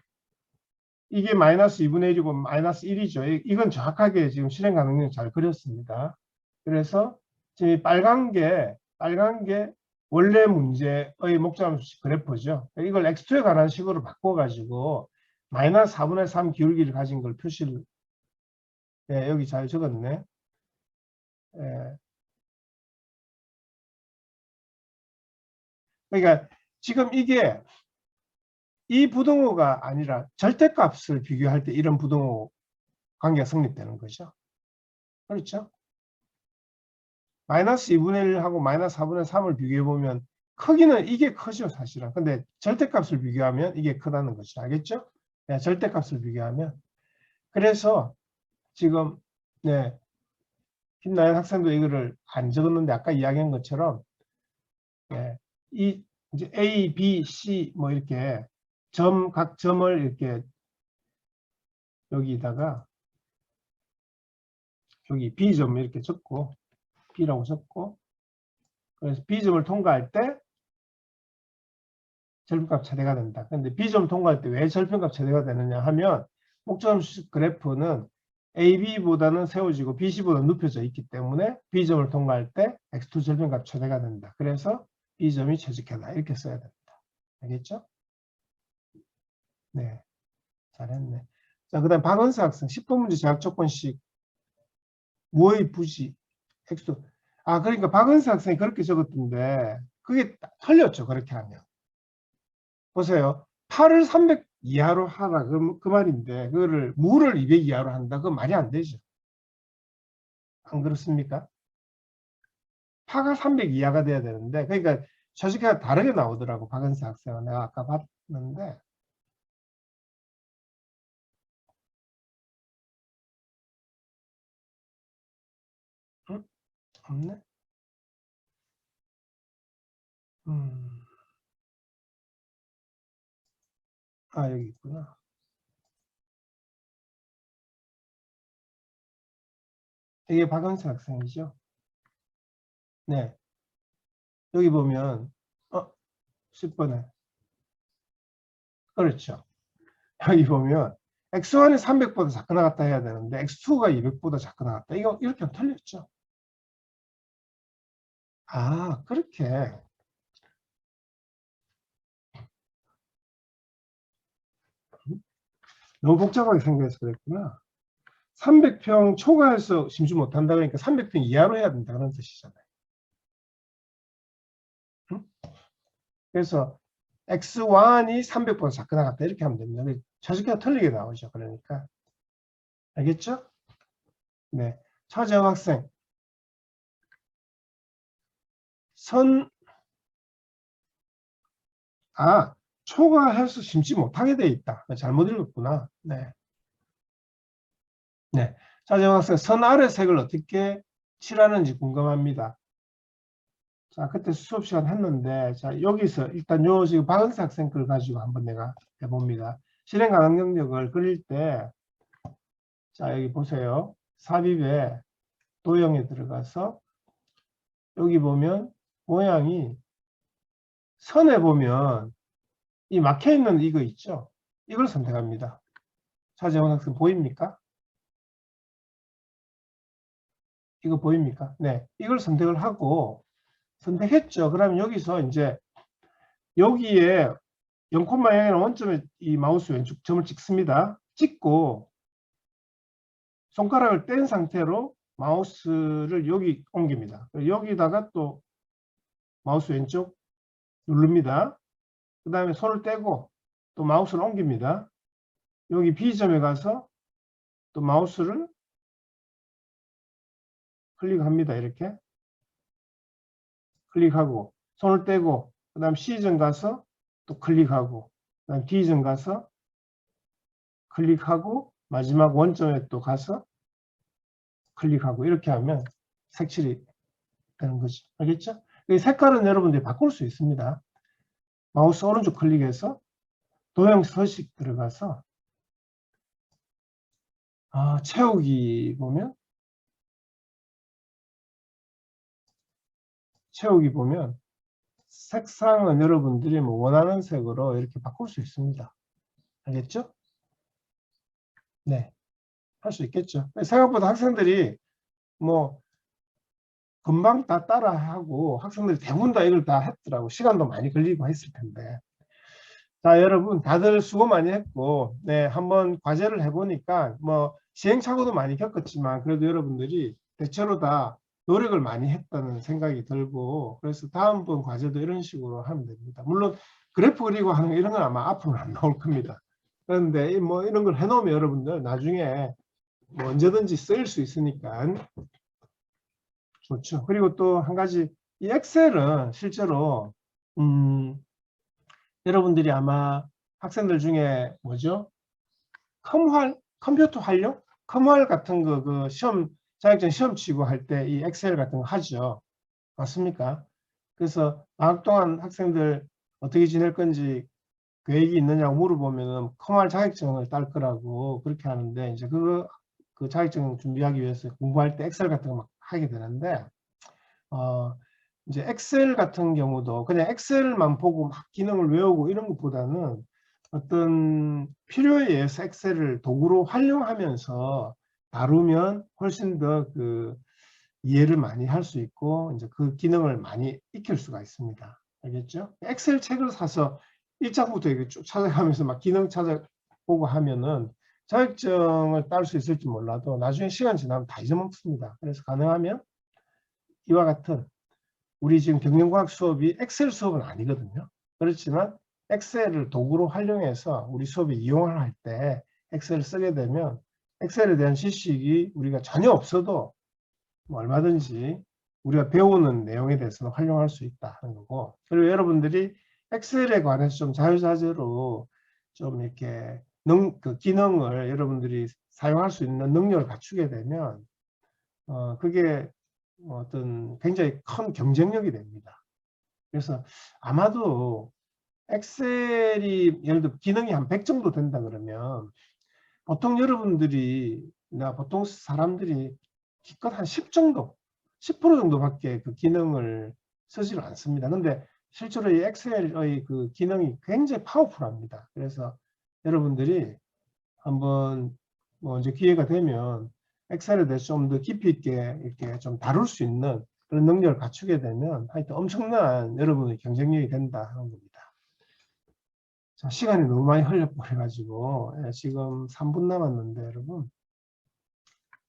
이게 마이너스 2분의 1이고 마이너스 1이죠. 이건 정확하게 지금 실행 가능性잘 그렸습니다. 그래서 지금 빨간 게 원래 문제의 목자함수 그래프죠. 이걸 x2에 관한 식으로 바꿔가지고 마이너스 4분의 3 기울기를 가진 걸 표시를, 네, 여기 잘 적었네. 예. 그러니까 지금 이게 이 부등호가 아니라 절대값을 비교할 때 이런 부등호 관계가 성립되는 거죠. 그렇죠? 마이너스 2분의 1하고 마이너스 4분의 3을 비교해보면 크기는 이게 크죠, 사실은. 근데 절대값을 비교하면 이게 크다는 거죠. 알겠죠? 네, 절대값을 비교하면. 그래서 지금, 네, 김나연 학생도 이거를 안 적었는데 아까 이야기한 것처럼, 네, 이 이제 A, B, C 뭐 이렇게 각 점을 이렇게 여기다가 여기 B점 이렇게 적고, B라고 적고, 그래서 B점을 통과할 때 절편값 최대가 된다. 근데 B점 통과할 때 왜 절편값 최대가 되느냐 하면 목적함수 그래프는 AB보다는 세워지고 BC보다 눕혀져 있기 때문에 B점을 통과할 때 X2 절편값 최대가 된다. 그래서 B점이 최적화다. 이렇게 써야 됩니다. 알겠죠? 네. 잘했네. 자, 그 다음 박은서 학생 10번 문제 제약 조건식 무의 부지 X2. 그러니까 박은서 학생이 그렇게 적었던데 그게 틀렸죠. 그렇게 하면. 보세요. 8을 300 이하로 하라. 그 말인데, 그거를 무를 200 이하로 한다. 그건 말이 안 되죠. 안 그렇습니까? 파가 300 이하가 돼야 되는데, 그러니까 조직가 다르게 나오더라고. 박은세 학생은. 내가 아까 봤는데. 응? 없네? 음. 여기 있구나. 이게 박은세 학생이죠? 네. 여기 보면, 10번에. 그렇죠. 여기 보면, X1이 300보다 작게 나갔다 해야 되는데 X2가 200보다 작게 나갔다. 이거 이렇게 하면 틀렸죠. 아, 그렇게. 너무 복잡하게 생겨서 그랬구나. 300평 초과해서 심지 못한다 그러니까 300평 이하로 해야 된다 그런 뜻이잖아요. 응? 그래서 X1이 300보다 작게 나갔다 이렇게 하면 됩니다. 저식기가 틀리게 나오죠. 그러니까 알겠죠? 네. 차재영 학생. 초과해서 심지 못하게 돼 있다. 잘못 읽었구나. 네. 네. 차재영 학생, 선 아래 색을 어떻게 칠하는지 궁금합니다. 자, 그때 수업 시간 했는데, 자, 여기서 일단 요 지금 박은세 학생 걸 가지고 한번 내가 해봅니다. 실행 가능 능력을 그릴 때, 자, 여기 보세요. 삽입에 도형에 들어가서, 여기 보면 모양이 선에 보면 이 막혀 있는 이거 있죠? 이걸 선택합니다. 차재원 학생 보입니까? 이거 보입니까? 네. 이걸 선택을 하고, 선택했죠. 그러면 여기서 이제 여기에 0,0이라는 원점에 이 마우스 왼쪽 점을 찍습니다. 찍고 손가락을 뗀 상태로 마우스를 여기 옮깁니다. 여기다가 또 마우스 왼쪽 누릅니다. 그 다음에 손을 떼고 또 마우스를 옮깁니다. 여기 B점에 가서 또 마우스를 클릭합니다. 이렇게 클릭하고 손을 떼고 그 다음 C점 가서 또 클릭하고 그 다음 D점 가서 클릭하고 마지막 원점에 또 가서 클릭하고 이렇게 하면 색칠이 되는 거죠. 알겠죠? 이 색깔은 여러분들이 바꿀 수 있습니다. 마우스 오른쪽 클릭해서 도형 서식 들어가서 채우기 보면 색상은 여러분들이 뭐 원하는 색으로 이렇게 바꿀 수 있습니다. 알겠죠? 네. 할 수 있겠죠. 생각보다 학생들이 뭐 금방 다 따라하고 학생들이 대부분 다 이걸 다 했더라고. 시간도 많이 걸리고 했을 텐데. 자, 여러분 다들 수고 많이 했고, 네, 한번 과제를 해보니까 뭐 시행착오도 많이 겪었지만 그래도 여러분들이 대체로 다 노력을 많이 했다는 생각이 들고, 그래서 다음번 과제도 이런 식으로 하면 됩니다. 물론 그래프 그리고 하는 이런 건 아마 앞으로는 안 나올 겁니다. 그런데 뭐 이런 걸 해놓으면 여러분들 나중에 뭐 언제든지 쓰일 수 있으니까 좋죠. 그리고 또 한 가지, 이 엑셀은 실제로 여러분들이 아마 학생들 중에 뭐죠? 컴퓨터 활용? 컴활 같은 거, 그 시험, 자격증 시험 치고 할 때 이 엑셀 같은 거 하죠. 맞습니까? 그래서 방학 동안 학생들 어떻게 지낼 건지 계획이 있느냐고 물어보면은 컴활 자격증을 딸 거라고 그렇게 하는데, 이제 그 자격증 준비하기 위해서 공부할 때 엑셀 같은 거 막 하게 되는데, 이제 엑셀 같은 경우도 그냥 엑셀만 보고 막 기능을 외우고 이런 것보다는 어떤 필요에 의해서 엑셀을 도구로 활용하면서 다루면 훨씬 더 그 이해를 많이 할 수 있고 이제 그 기능을 많이 익힐 수가 있습니다. 알겠죠? 엑셀 책을 사서 1장부터 이렇게 쭉 찾아가면서 막 기능 찾아보고 하면은 자격증을 딸 수 있을지 몰라도 나중에 시간 지나면 다 잊어먹습니다. 그래서 가능하면 이와 같은, 우리 지금 경영과학 수업이 엑셀 수업은 아니거든요. 그렇지만 엑셀을 도구로 활용해서 우리 수업에 이용을 할 때 엑셀을 쓰게 되면 엑셀에 대한 지식이 우리가 전혀 없어도 뭐 얼마든지 우리가 배우는 내용에 대해서는 활용할 수 있다는 거고, 그리고 여러분들이 엑셀에 관해서 좀 자유자재로 좀 이렇게 그 기능을 여러분들이 사용할 수 있는 능력을 갖추게 되면 그게 어떤 굉장히 큰 경쟁력이 됩니다. 그래서 아마도 엑셀이 예를 들어 기능이 한 100 정도 된다 그러면 보통 여러분들이, 보통 사람들이 기껏 한 10 정도, 10% 정도밖에 그 기능을 쓰지를 않습니다. 근데 실제로 이 엑셀의 그 기능이 굉장히 파워풀합니다. 그래서 여러분들이 한번 뭐 이제 기회가 되면 엑셀에 대해서 좀 더 깊이 있게 이렇게 좀 다룰 수 있는 그런 능력을 갖추게 되면 하여튼 엄청난 여러분의 경쟁력이 된다 하는 겁니다. 자, 시간이 너무 많이 흘려버려가지고 지금 3분 남았는데 여러분,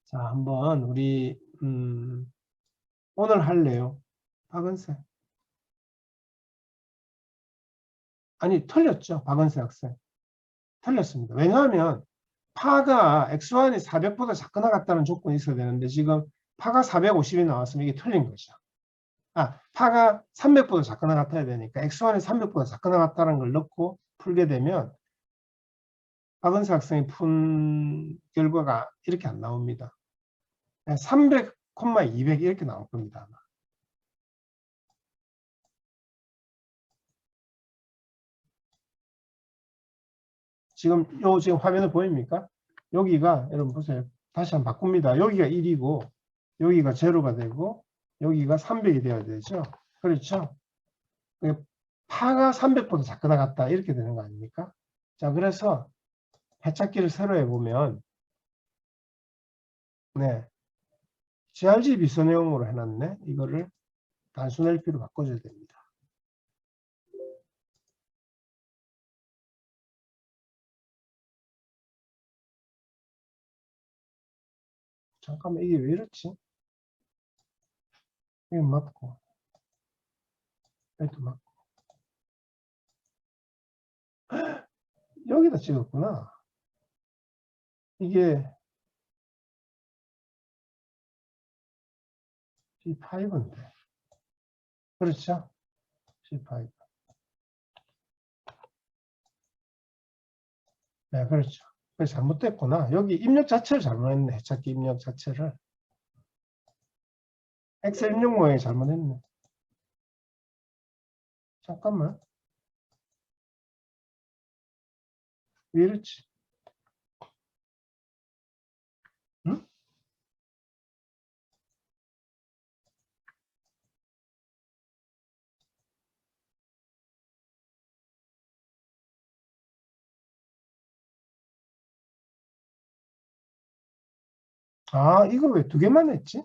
자 한번 우리 오늘 할래요. 박은세. 아니 틀렸죠. 박은세 학생. 틀렸습니다. 왜냐하면 파가 x1이 400보다 작거나 같다는 조건이 있어야 되는데 지금 파가 450이 나왔으면 이게 틀린 거죠. 파가 300보다 작거나 같아야 되니까 x1이 300보다 작거나 같다는 걸 넣고 풀게 되면 박은세 학생이 푼 결과가 이렇게 안 나옵니다. 300, 200 이렇게 나올 겁니다. 아마. 지금 화면에 보입니까? 여기가 여러분 보세요. 다시 한번 바꿉니다. 여기가 1이고 여기가 제로가 되고 여기가 300이 돼야 되죠. 그렇죠? 파가 300보다 작거나 같다 이렇게 되는 거 아닙니까? 자, 그래서 해찾기를 새로 해보면 네, GRG 비선형으로 해놨네. 이거를 단순 LP로 바꿔줘야 됩니다. 잠깐만, 이게 왜 이렇지? 이거 맞고 얘도 맞고 여기다 찍었구나. 이게 C5인데 그렇죠? C5. 네, 그렇죠. 그래서 잘못됐구나. 여기 입력 자체를 잘못했네. 해찾기 입력 자체를. 엑셀 입력 모양이 잘못했네. 잠깐만. 왜 이렇지? 응? 이거 왜 두 개만 했지?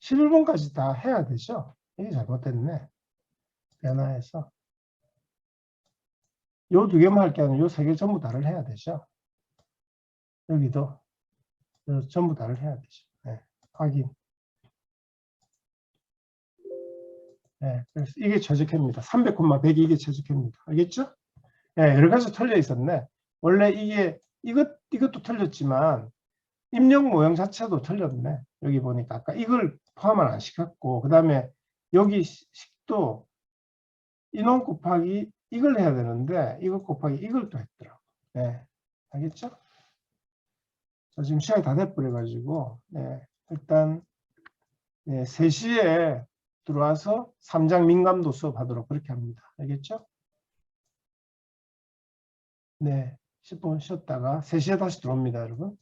11번까지 다 해야 되죠? 이게 잘못됐네. 변화해서. 요 두 개만 할 게 아니라 요 세 개 전부 다를 해야 되죠. 여기도 전부 다를 해야 되죠. 네, 확인. 네, 그래서 이게 최적화입니다. 300, 100이 이게 최적화입니다. 알겠죠? 네, 여러 가지 틀려 있었네. 원래 이것도 틀렸지만 입력 모형 자체도 틀렸네. 여기 보니까 아까 이걸 포함을 안 시켰고, 그 다음에 여기 식도 인원 곱하기 이걸 해야 되는데 이걸 곱하기 이걸 또 했더라고. 네, 알겠죠? 자, 지금 시간이 다 돼버려가지고 네, 일단 네, 3시에 들어와서 3장 민감도 수업하도록 그렇게 합니다. 알겠죠? 네, 10분 쉬었다가 3시에 다시 들어옵니다, 여러분.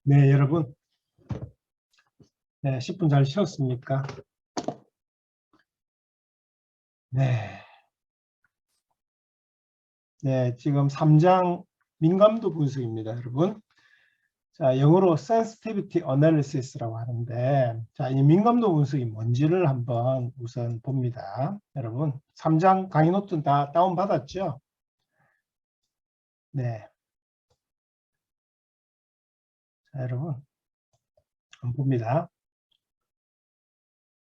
네, 여러분. 네, 10분 잘 쉬었습니까? 네. 네, 지금 3장 민감도 분석입니다, 여러분. 자, 영어로 sensitivity analysis라고 하는데, 자, 이 민감도 분석이 뭔지를 한번 우선 봅니다. 여러분, 3장 강의 노트는 다 다운받았죠? 네. 자, 여러분, 한번 봅니다.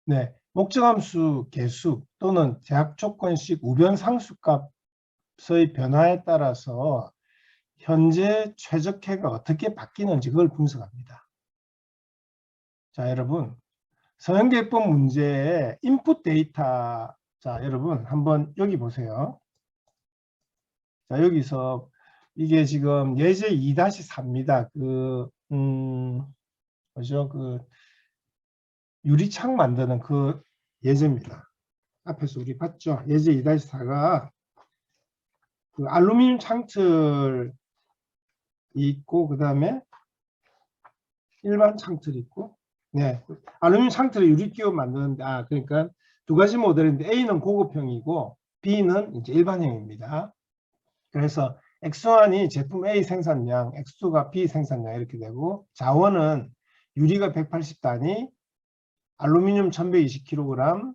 네, 목적함수 개수 또는 제약 조건식 우변 상수값의 변화에 따라서 현재 최적해가 어떻게 바뀌는지 그걸 분석합니다. 자, 여러분, 서형계법 문제의 인풋 데이터, 자, 여러분 한번 여기 보세요. 자, 여기서 이게 지금 예제 2-4입니다. 뭐죠? 유리창 만드는 그 예제입니다. 앞에서 우리 봤죠? 예제 2-4가 그 알루미늄 창틀이 있고, 그 다음에 일반 창틀이 있고, 네, 알루미늄 창틀에 유리 끼워 만드는데, 그러니까 두 가지 모델인데 A는 고급형이고 B는 이제 일반형입니다. 그래서 X1이 제품 A 생산량, X2가 B 생산량 이렇게 되고, 자원은 유리가 180단위, 알루미늄 1120kg,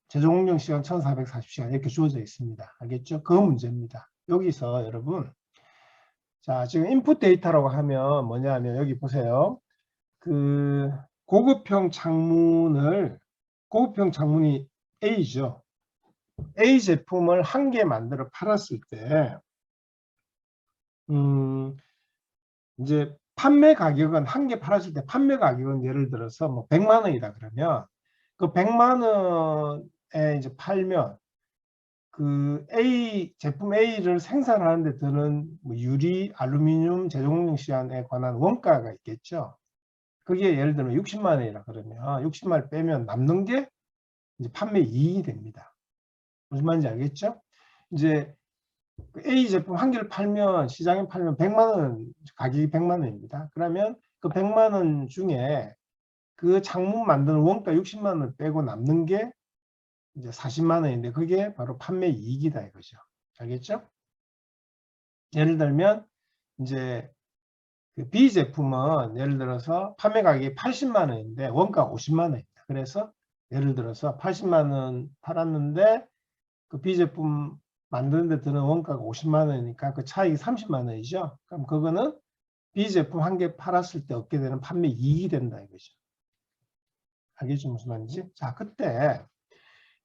제조 공정 시간 1440시간 이렇게 주어져 있습니다. 알겠죠? 그 문제입니다. 여기서 여러분, 자, 지금 인풋 데이터라고 하면 뭐냐면 여기 보세요. 그 고급형 창문이 A죠. A 제품을 한 개 만들어 팔았을 때, 이제 판매 가격은 한 개 팔았을 때 판매 가격은 예를 들어서 뭐 100만 원이다 그러면 그 100만 원에 이제 팔면 그 제품 A를 생산하는 데 드는 뭐 유리, 알루미늄, 제조공정 시간에 관한 원가가 있겠죠. 그게 예를 들면 60만 원이라 그러면 60만 원 빼면 남는 게 이제 판매 이익이 됩니다. 무슨 말인지 알겠죠? 이제 A 제품 한 개를 팔면 시장에 팔면 100만 원, 가격이 100만 원입니다. 그러면 그 100만 원 중에 그 창문 만드는 원가 60만 원을 빼고 남는 게 이제 40만 원인데 그게 바로 판매 이익이다 이거죠. 알겠죠? 예를 들면 이제 그 B 제품은 예를 들어서 판매 가격이 80만 원인데 원가가 50만 원입니다. 그래서 예를 들어서 80만 원 팔았는데 그 B 제품 만드는데 드는 원가가 50만 원이니까 그 차익이 30만 원이죠. 그럼 그거는 B 제품 한 개 팔았을 때 얻게 되는 판매 이익이 된다 이거죠. 알겠죠? 무슨 말인지? 자, 그때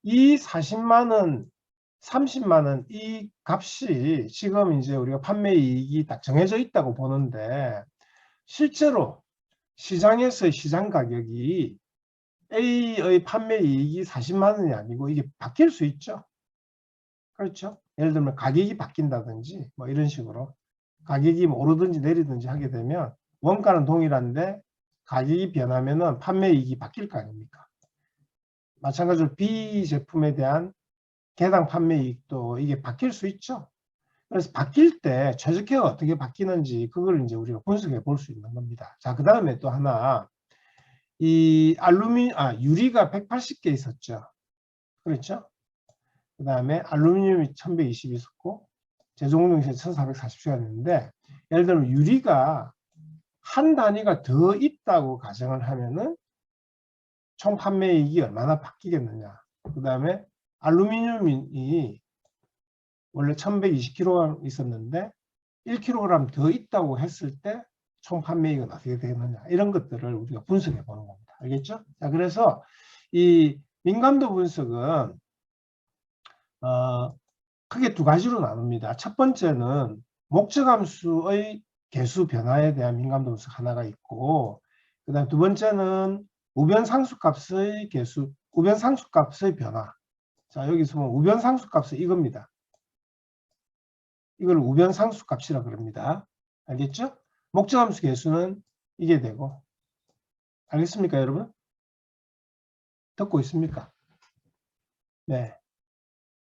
이 40만 원, 30만 원 이 값이 지금 이제 우리가 판매 이익이 딱 정해져 있다고 보는데 실제로 시장에서의 시장 가격이 A의 판매 이익이 40만 원이 아니고 이게 바뀔 수 있죠. 그렇죠? 예를 들면 가격이 바뀐다든지 뭐 이런 식으로 가격이 오르든지 내리든지 하게 되면 원가는 동일한데 가격이 변하면은 판매 이익이 바뀔 거 아닙니까? 마찬가지로 B 제품에 대한 개당 판매 이익도 이게 바뀔 수 있죠. 그래서 바뀔 때 최적화가 어떻게 바뀌는지 그걸 이제 우리가 분석해 볼 수 있는 겁니다. 자, 그 다음에 또 하나 이 유리가 180개 있었죠. 그렇죠? 그 다음에 알루미늄이 1120 있었고 제조공정시간 1440시간이었는데 예를 들면 유리가 한 단위가 더 있다고 가정을 하면은 총 판매이익이 얼마나 바뀌겠느냐. 그 다음에 알루미늄이 원래 1120kg 있었는데 1kg 더 있다고 했을 때 총 판매이익은 어떻게 되느냐. 이런 것들을 우리가 분석해 보는 겁니다. 알겠죠? 자, 그래서 이 민감도 분석은 크게 두 가지로 나눕니다. 첫 번째는 목적함수의 개수 변화에 대한 민감도 분석 하나가 있고, 그 다음 두 번째는 우변상수값의 개수, 우변상수값의 변화. 자, 여기서 보면 우변상수값은 이겁니다. 이걸 우변상수값이라 그럽니다. 알겠죠? 목적함수 개수는 이게 되고. 알겠습니까, 여러분? 듣고 있습니까? 네.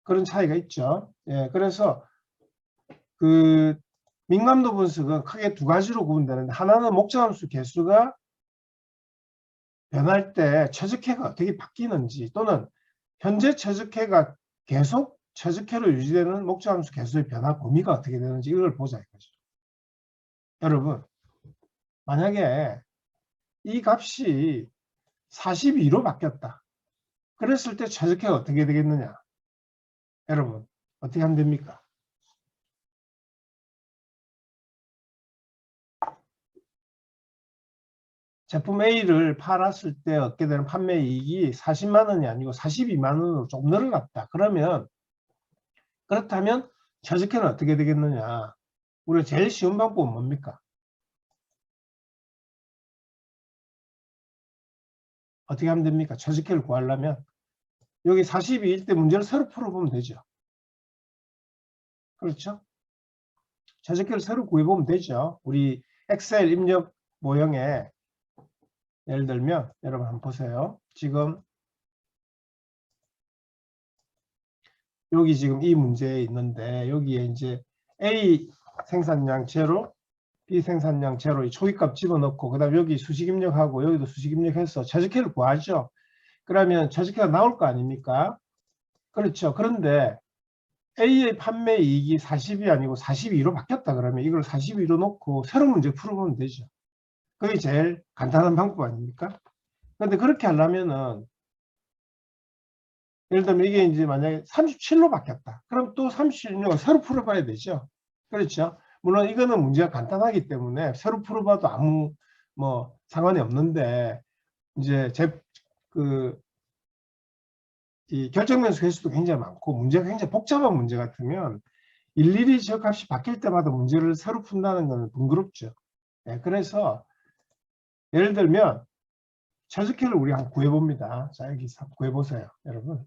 그런 차이가 있죠. 예, 그래서 민감도 분석은 크게 두 가지로 구분되는데, 하나는 목적함수 개수가 변할 때 최적해가 어떻게 바뀌는지, 또는 현재 최적해가 계속 최적해로 유지되는 목적함수 개수의 변화 범위가 어떻게 되는지 이걸 보자 이거죠. 여러분, 만약에 이 값이 42로 바뀌었다. 그랬을 때 최적해가 어떻게 되겠느냐? 여러분, 어떻게 하면 됩니까? 제품 A를 팔았을 때 얻게 되는 판매 이익이 40만 원이 아니고 42만 원으로 조금 늘어났다. 그렇다면 최적해는 어떻게 되겠느냐? 우리가 제일 쉬운 방법은 뭡니까? 어떻게 하면 됩니까? 최적해를 구하려면 여기 42일 때 문제를 새로 풀어보면 되죠. 그렇죠? 최적해를 새로 구해보면 되죠. 우리 엑셀 입력 모형에 예를 들면 여러분 한번 보세요. 지금 여기 지금 이 문제에 있는데 여기에 이제 A 생산량 제로, B 생산량 제로, 이 초기값 집어넣고 그 다음에 여기 수식 입력하고 여기도 수식 입력해서 최적해를 구하죠. 그러면 최적해가 나올 거 아닙니까? 그렇죠. 그런데 A의 판매 이익이 40이 아니고 42로 바뀌었다 그러면 이걸 42로 놓고 새로운 문제 풀어보면 되죠. 그게 제일 간단한 방법 아닙니까? 근데 그렇게 하려면은 예를 들면 이게 이제 만약에 37로 바뀌었다. 그럼 또 37을 새로 풀어봐야 되죠. 그렇죠. 물론 이거는 문제가 간단하기 때문에 새로 풀어봐도 아무 뭐 상관이 없는데 이제 이 결정면수 개수도 굉장히 많고 문제가 굉장히 복잡한 문제 같으면 일일이 저 값이 바뀔 때마다 문제를 새로 푼다는 것은 번거롭죠. 네, 그래서 예를 들면 최적해를 우리 한번 구해봅니다. 자, 여기 구해보세요. 여러분.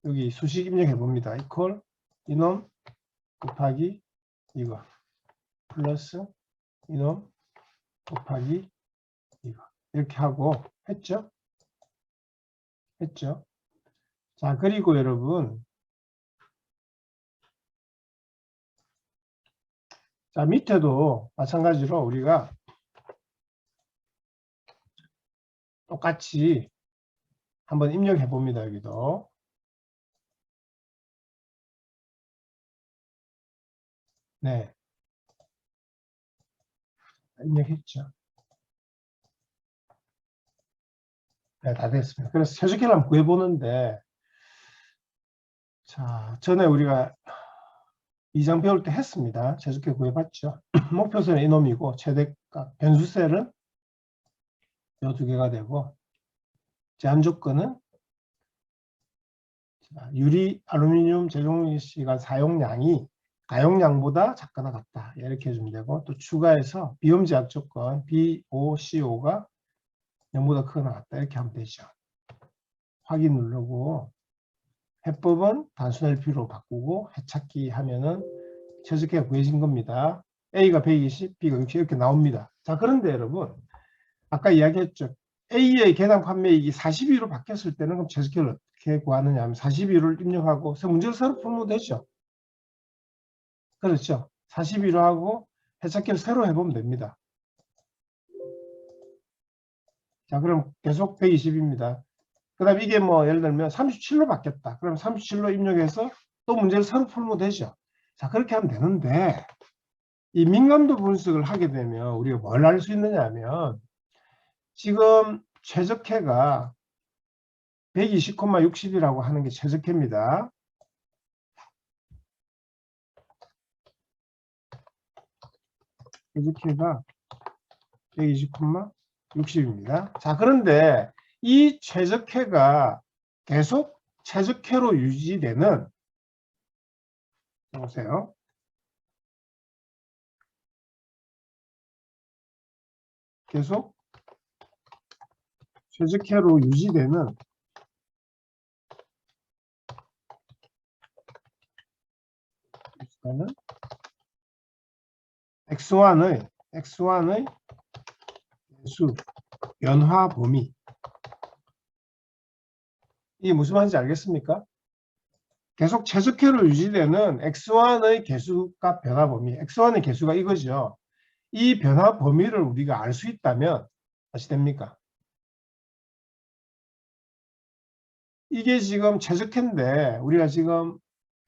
여기 수식 입력해봅니다. 이퀄 이놈 곱하기 이거 플러스 이놈 곱하기 이거 이렇게 하고 했죠? 자, 그리고 여러분 자, 밑에도 마찬가지로 우리가 똑같이 한번 입력해 봅니다. 여기도 네, 입력했죠. 네, 다 됐습니다. 그래서 최적해를 한번 구해보는데 자, 전에 우리가 2장 배울 때 했습니다. 최적해 구해봤죠. 목표선은 이놈이고 최대값 변수셀은 이 두 개가 되고 제한 조건은 유리 알루미늄 제종 시간 사용량이 가용량보다 작거나 같다. 이렇게 해주면 되고 또 추가해서 비염 제약 조건 BOCO가 0보다 크거나 같다. 이렇게 하면 되죠. 확인 누르고 해법은 단순 LP로 바꾸고 해찾기 하면은 최적해가 구해진 겁니다. A가 120, B가 60 이렇게 나옵니다. 자, 그런데 여러분 아까 이야기했죠. A의 개당 판매이익이 42로 바뀌었을 때는 그럼 최적해를 어떻게 구하느냐 하면 42를 입력하고 문제를 새로 풀면 되죠. 그렇죠. 42로 하고 해석기를 새로 해보면 됩니다. 자, 그럼 계속 120입니다. 그 다음 이게 뭐 예를 들면 37로 바뀌었다. 그럼 37로 입력해서 또 문제를 새로 풀면 되죠. 자, 그렇게 하면 되는데 이 민감도 분석을 하게 되면 우리가 뭘 알 수 있느냐 하면 지금 최적해가 120,60이라고 하는 게 최적해입니다. 최적해가 120,60입니다. 자, 그런데 이 최적해가 계속 최적해로 유지되는 보세요. 계속 최적해로 유지되는 X1의 수 연화 범위 이게 무슨 말인지 알겠습니까? 계속 최적회로 유지되는 x1의 개수값 변화 범위, x1의 개수가 이거죠. 이 변화 범위를 우리가 알 수 있다면 다시 됩니까? 이게 지금 최적회인데 우리가 지금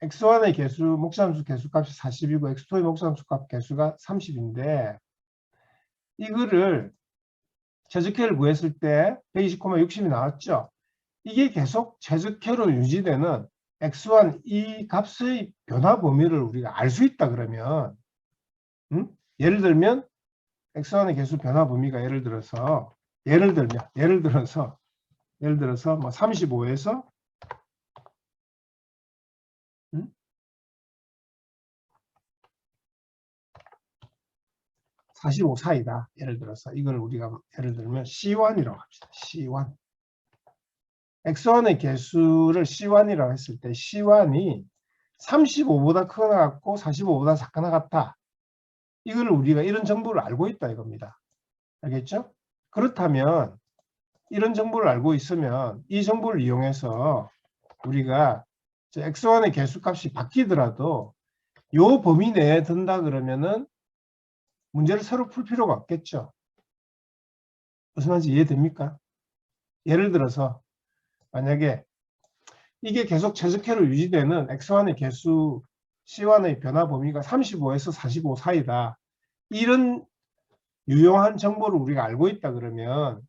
x1의 개수, 목차함수 개수값이 40이고 x2의 목차함수 값 개수가 30인데 이거를 최적회를 구했을 때 120,60이 나왔죠. 이게 계속 최적회로 유지되는 x1 이 값의 변화 범위를 우리가 알 수 있다 그러면 예를 들면 x1의 개수 변화 범위가 예를 들어서 뭐 35에서 45 사이다. 예를 들어서 이걸 우리가 예를 들면 C1이라고 합시다. C1. X1의 개수를 C1이라고 했을 때 C1이 35보다 크거나 같고 45보다 작거나 같다. 이걸 우리가 이런 정보를 알고 있다 이겁니다. 알겠죠? 그렇다면 이런 정보를 알고 있으면 이 정보를 이용해서 우리가 X1의 개수값이 바뀌더라도 이 범위 내에 든다 그러면은 문제를 새로 풀 필요가 없겠죠. 무슨 말인지 이해됩니까? 예를 들어서 만약에 이게 계속 최적회로 유지되는 X1의 개수 C1의 변화 범위가 35에서 45 사이다. 이런 유용한 정보를 우리가 알고 있다 그러면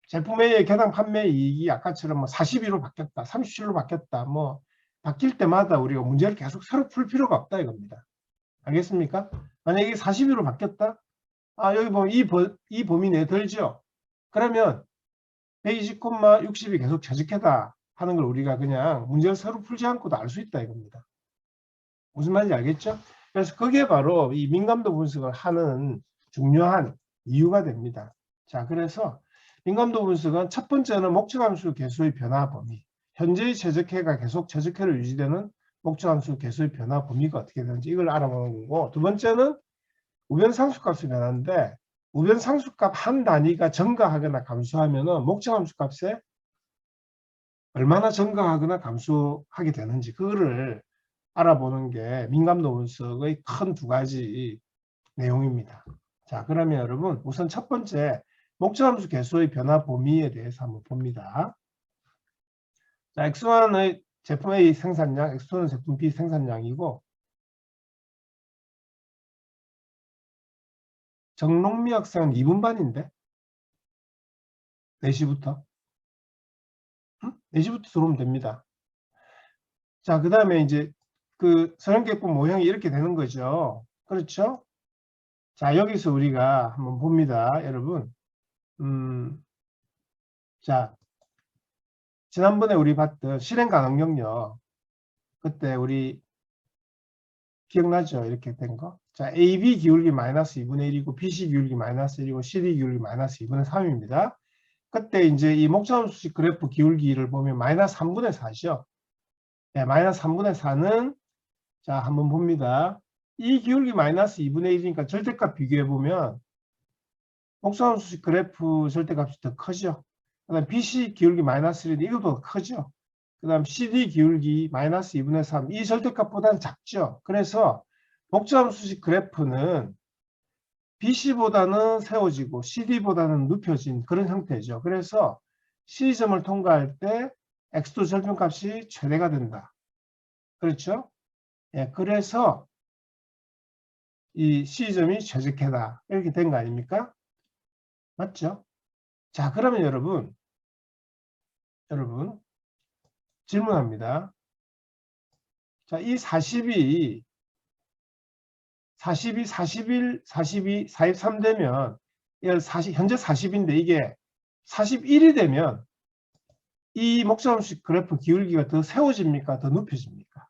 제품 A의 개당 판매 이익이 아까처럼 뭐 42로 바뀌었다, 37로 바뀌었다, 뭐 바뀔 때마다 우리가 문제를 계속 새로 풀 필요가 없다 이겁니다. 알겠습니까? 만약에 42로 바뀌었다? 아, 여기 보면 이 범위 내에 들죠? 그러면 120,60이 계속 최적회다 하는 걸 우리가 그냥 문제를 새로 풀지 않고도 알 수 있다 이겁니다. 무슨 말인지 알겠죠? 그래서 그게 바로 이 민감도 분석을 하는 중요한 이유가 됩니다. 자, 그래서 민감도 분석은 첫 번째는 목적함수 개수의 변화 범위. 현재의 최적회가 계속 최적회로 유지되는 목적함수 개수의 변화 범위가 어떻게 되는지 이걸 알아보는 거고, 두 번째는 우변 상수값의 변화인데 우변 상수값 한 단위가 증가하거나 감소하면은 목적함수 값에 얼마나 증가하거나 감소하게 되는지 그거를 알아보는 게 민감도 분석의 큰 두 가지 내용입니다. 자, 그러면 여러분 우선 첫 번째 목적함수 개수의 변화 범위에 대해서 한번 봅니다. 자, X1의 제품 A 생산량, X2는 제품 B 생산량이고 정롱미 학생은 2분반인데 4시부터 4시부터 들어오면 됩니다. 자, 그 다음에 이제 그 선형계법 모형이 이렇게 되는 거죠. 그렇죠? 자, 여기서 우리가 한번 봅니다. 여러분. 자, 지난번에 우리 봤던 실행 가능 영역. 그때 우리 기억나죠? 이렇게 된 거. 자, AB 기울기 마이너스 2분의 1이고 BC 기울기 마이너스 1이고 CD 기울기 마이너스 2분의 3입니다. 그때 이제 이 목차함수식 그래프 기울기를 보면 마이너스 3분의 4죠. 네, 마이너스 3분의 4는 자, 한번 봅니다. 이 기울기 마이너스 2분의 1이니까 절대값 비교해보면 목차함수식 그래프 절대값이 더 크죠. 그 다음 BC 기울기 마이너스 1인데 이것도 더 크죠. 그 다음 CD 기울기 마이너스 2분의 3. 이 절대값보다는 작죠. 그래서 목차함수식 그래프는 BC보다는 세워지고 CD보다는 눕혀진 그런 형태죠. 그래서 C점을 통과할 때 X2 절편값이 최대가 된다. 그렇죠? 예, 그래서 이 C점이 최적회다. 이렇게 된 거 아닙니까? 맞죠? 자, 그러면 여러분 질문합니다. 자, 이 40이 41, 42, 43 되면 현재 40인데 이게 41이 되면 이 목차함수식 그래프 기울기가 더 세워집니까? 더 눕혀집니까?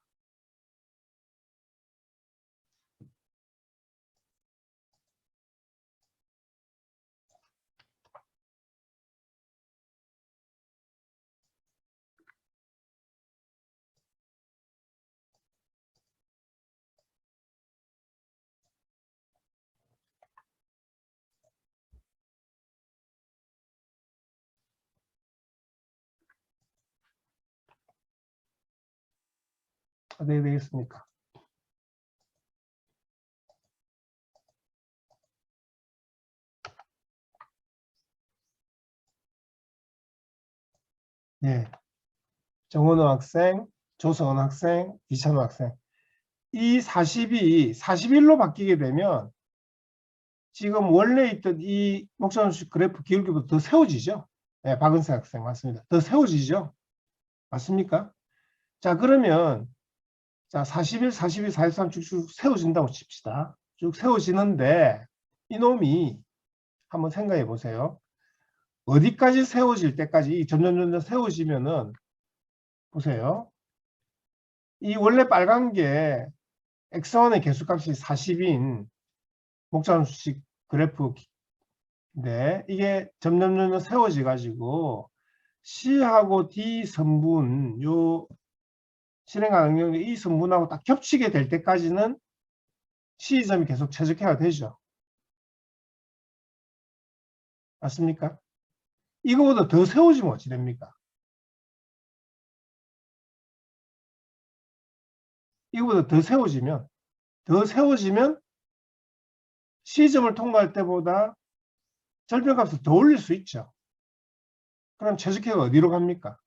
어떻게 되겠습니까? 예. 정원호 학생, 조성원 학생, 이찬호 학생. 이 40이 41로 바뀌게 되면 지금 원래 있던 이 목차함수식 그래프 기울기보다 더 세워지죠? 네, 박은세 학생 맞습니다. 더 세워지죠? 맞습니까? 자, 그러면 자, 41, 42, 43 쭉쭉 세워진다고 칩시다. 쭉 세워지는데 이놈이 한번 생각해 보세요. 어디까지 세워질 때까지 점점 세워지면은 보세요. 이 원래 빨간 게 x1의 개수값이 40인 목차함수식 그래프인데 이게 점점 세워져 가지고 C하고 D 성분 요 실행한 응용이 이 성분하고 딱 겹치게 될 때까지는 C점이 계속 최적화가 되죠. 맞습니까? 이거보다 더 세워지면 어찌 됩니까? 이거보다 더 세워지면 C점을 통과할 때보다 절편값을 더 올릴 수 있죠. 그럼 최적화가 어디로 갑니까?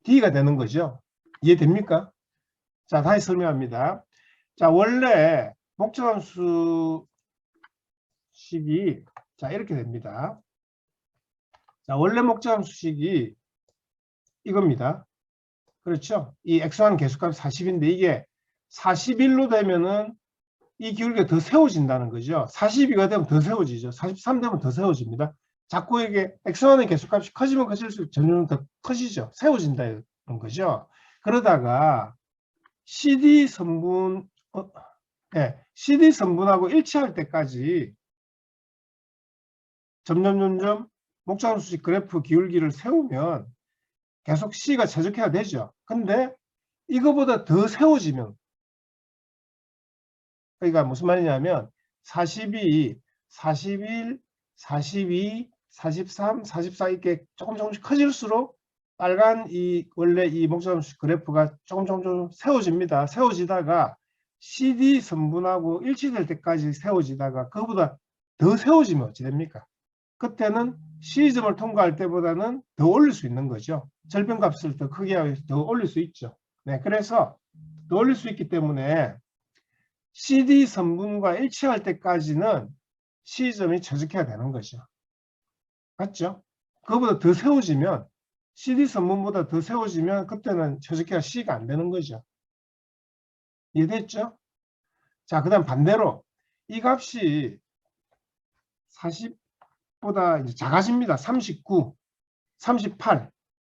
D가 되는 거죠. 이해됩니까? 자, 다시 설명합니다. 자, 원래 목적함수식이 자, 이렇게 됩니다. 자, 원래 목적함수식이 이겁니다. 그렇죠? 이 x1 개수값 40인데 이게 41로 되면은 이 기울기가 더 세워진다는 거죠. 42가 되면 더 세워지죠. 43 되면 더 세워집니다. 자꾸 이게 x1의 개수값이 커지면 커질수록 점점 더 커지죠. 세워진다는 거죠. 그러다가 CD 성분, 네, CD 성분하고 일치할 때까지 점점 목차함수식 그래프 기울기를 세우면 계속 C가 최적화가 되죠. 근데 이거보다 더 세워지면 그러니까 무슨 말이냐면 42, 41, 42, 43, 44 이렇게 조금씩 커질수록 빨간 이 원래 이 목차함수식 그래프가 조금 세워집니다. 세워지다가 CD 성분하고 일치될 때까지 세워지다가 그거보다 더 세워지면 어찌 됩니까? 그때는 C점을 통과할 때보다는 더 올릴 수 있는 거죠. 절편값을 더 크게 하고 더 올릴 수 있죠. 네, 그래서 더 올릴 수 있기 때문에 CD 성분과 일치할 때까지는 C점이 최적화가 되는 거죠. 맞죠? 그거보다 더 세워지면 CD 성분보다 더 세워지면 그때는 최적화가 C가 안 되는 거죠. 이해됐죠? 자, 그 다음 반대로 이 값이 40보다 이제 작아집니다. 39, 38,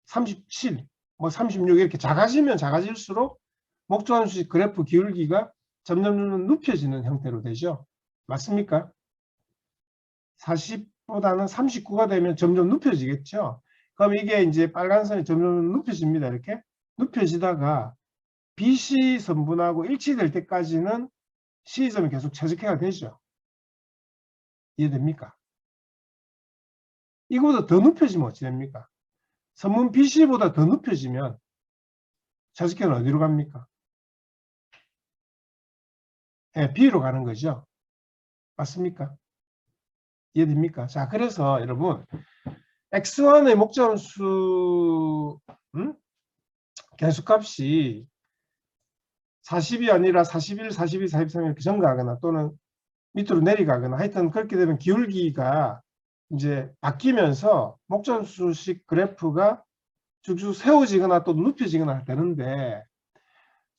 37, 뭐 36 이렇게 작아지면 작아질수록 목조함수식 그래프 기울기가 점점 눕혀지는 형태로 되죠. 맞습니까? 40보다는 39가 되면 점점 눕혀지겠죠. 그럼 이게 이제 빨간 선이 점점 눕혀집니다. 이렇게 눕혀지다가 BC 선분하고 일치될 때까지는 C점이 계속 최적화가 되죠. 이해됩니까? 이거보다 더 눕혀지면 어찌 됩니까? 선분 BC보다 더 눕혀지면 최적화는 어디로 갑니까? 네, B로 가는 거죠. 맞습니까? 이해됩니까? 자, 그래서 여러분 x1의 목차함수 개수값이 40이 아니라 41, 42, 43 이렇게 증가하거나 또는 밑으로 내려가거나 하여튼 그렇게 되면 기울기가 이제 바뀌면서 목차함수식 그래프가 쭉쭉 세워지거나 또 눕혀지거나 되는데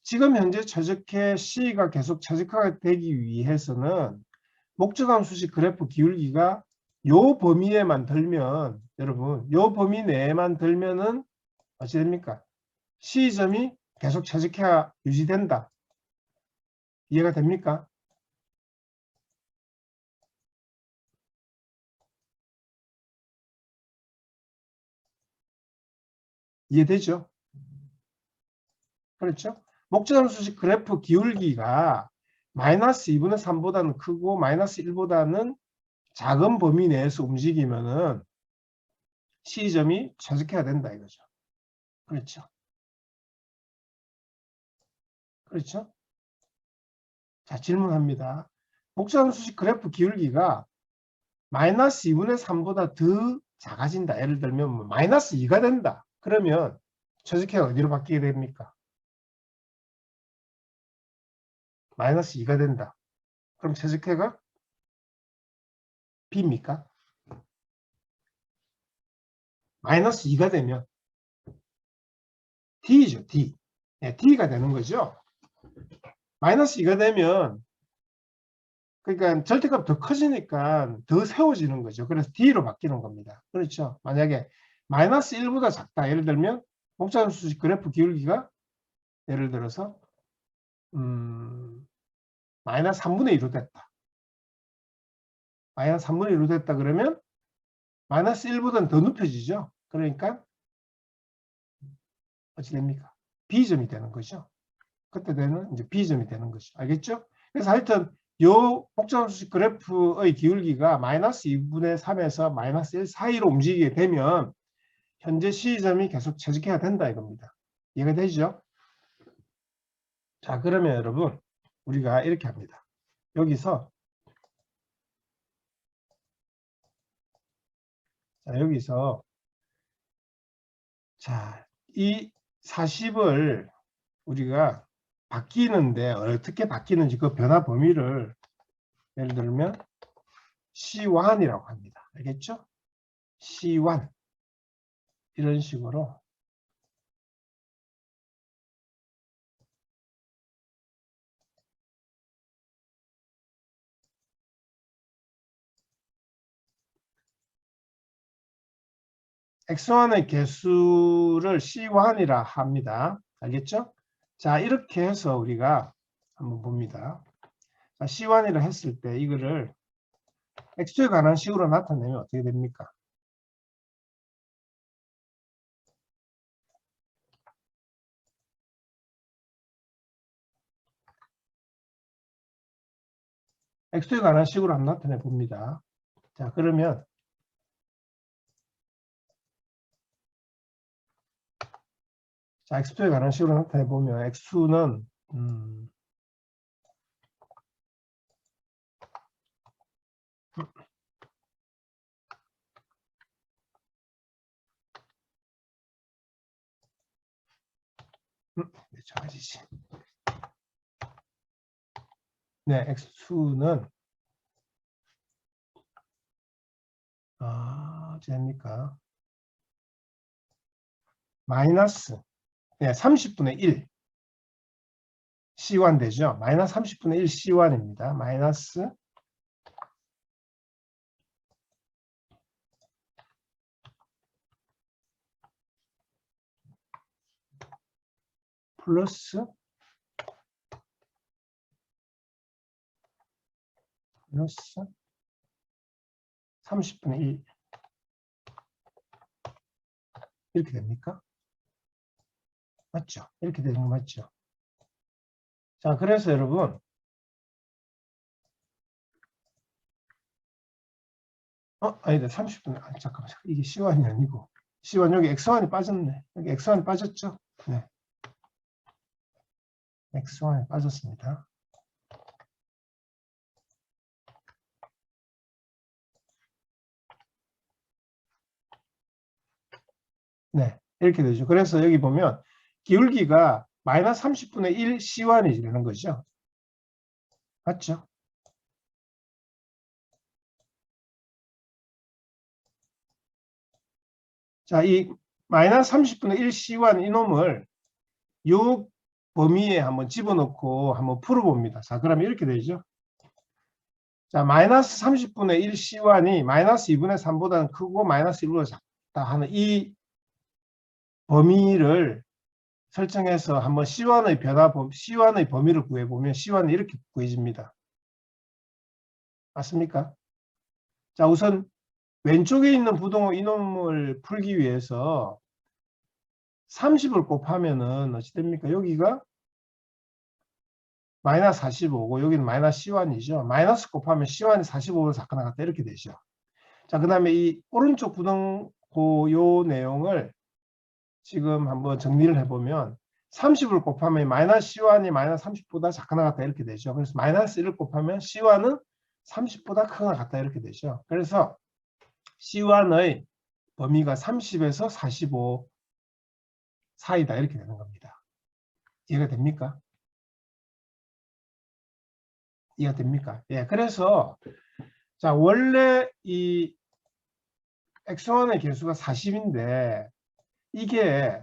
지금 현재 최적화 C가 계속 최적화가 되기 위해서는 목적함수식 그래프 기울기가 요 범위에만 들면 여러분 요 범위 내에만 들면은 어찌 됩니까? C점이 계속 최적화 유지된다. 이해가 됩니까? 이해되죠? 그렇죠? 목적함수식 그래프 기울기가 마이너스 2분의 3보다는 크고 마이너스 1보다는 작은 범위 내에서 움직이면은 C점이 최적화가 된다 이거죠. 그렇죠? 그렇죠? 자, 질문합니다. 복잡함수식 그래프 기울기가 마이너스 2분의 3보다 더 작아진다. 예를 들면 뭐 마이너스 2가 된다. 그러면 최적회가 어디로 바뀌게 됩니까? 마이너스 2가 된다. 그럼 최적회가 B입니까? 마이너스 2가 되면 D죠. D. 네, D가 되는 거죠. 마이너스 2가 되면 그러니까 절대값 더 커지니까 더 세워지는 거죠. 그래서 D로 바뀌는 겁니다. 그렇죠. 만약에 마이너스 1보다 작다. 예를 들면 복잡함수식 그래프 기울기가 예를 들어서 마이너스 3분의 1로 됐다. 마이너스 3분의 1로 됐다 그러면 마이너스 1보다는 더 눕혀지죠. 그러니까 어찌 됩니까? B점이 되는 거죠. 그때 되는 이제 B점이 되는 거죠. 알겠죠? 그래서 하여튼 요 복잡함수식 그래프의 기울기가 마이너스 2분의 3에서 마이너스 1 사이로 움직이게 되면 현재 시점이 계속 최적해야 된다 이겁니다. 이해가 되죠? 자, 그러면 여러분 우리가 이렇게 합니다. 여기서 이 40을 우리가 바뀌는데 어떻게 바뀌는지 그 변화 범위를 예를 들면 C1이라고 합니다. 알겠죠? C1 이런 식으로 X1의 개수를 C1이라 합니다. 알겠죠? 자, 이렇게 해서 우리가 한번 봅니다. 자, C1이라 했을 때 이거를 X2에 관한 식으로 나타내면 어떻게 됩니까? X2에 관한 식으로 한번 나타내 봅니다. 자, 그러면 자, X2에 관한 식으로 나타내 보면 X2는 작아지지. 네, X2는 어찌됩니까? 마이너스 30분의 1 C1 되죠. 마이너스 30분의 1 C1입니다. 마이너스 플러스 30분의 1 이렇게 됩니까? 맞죠? 이렇게 되는 거 맞죠? 자, 그래서 여러분 아니다. 30분. 잠깐만. 이게 C1이 아니고 C1 여기 X1이 빠졌네. 여기 X1이 빠졌죠? 네. X1이 빠졌습니다. 네. 이렇게 되죠. 그래서 여기 보면 기울기가 마이너스 30분의 1 C1이 되는 거죠. 맞죠? 자, 이 마이너스 30분의 1 C1 이놈을 요 범위에 한번 집어넣고 한번 풀어봅니다. 자, 그러면 이렇게 되죠. 자, 마이너스 30분의 1 C1이 마이너스 2분의 3보다는 크고 마이너스 1보다 작다 하는 이 범위를 설정해서 한번 C1의 C1의 범위를 구해보면 C1은 이렇게 구해집니다. 맞습니까? 자, 우선 왼쪽에 있는 부동호 이놈을 풀기 위해서 30을 곱하면은 어찌 됩니까? 여기가 마이너스 45고 여기는 마이너스 C1이죠. 마이너스 곱하면 C1이 45보다 작거나 같다 이렇게 되죠. 자, 그 다음에 이 오른쪽 부동호 요 내용을 지금 한번 정리를 해보면 30을 곱하면 마이너스 C1이 마이너스 30보다 작거나 같다 이렇게 되죠. 그래서 마이너스 1을 곱하면 C1은 30보다 크거나 같다 이렇게 되죠. 그래서 C1의 범위가 30에서 45 사이다 이렇게 되는 겁니다. 이해가 됩니까? 이해가 됩니까? 예, 그래서 자 원래 이 x1의 개수가 40인데 이게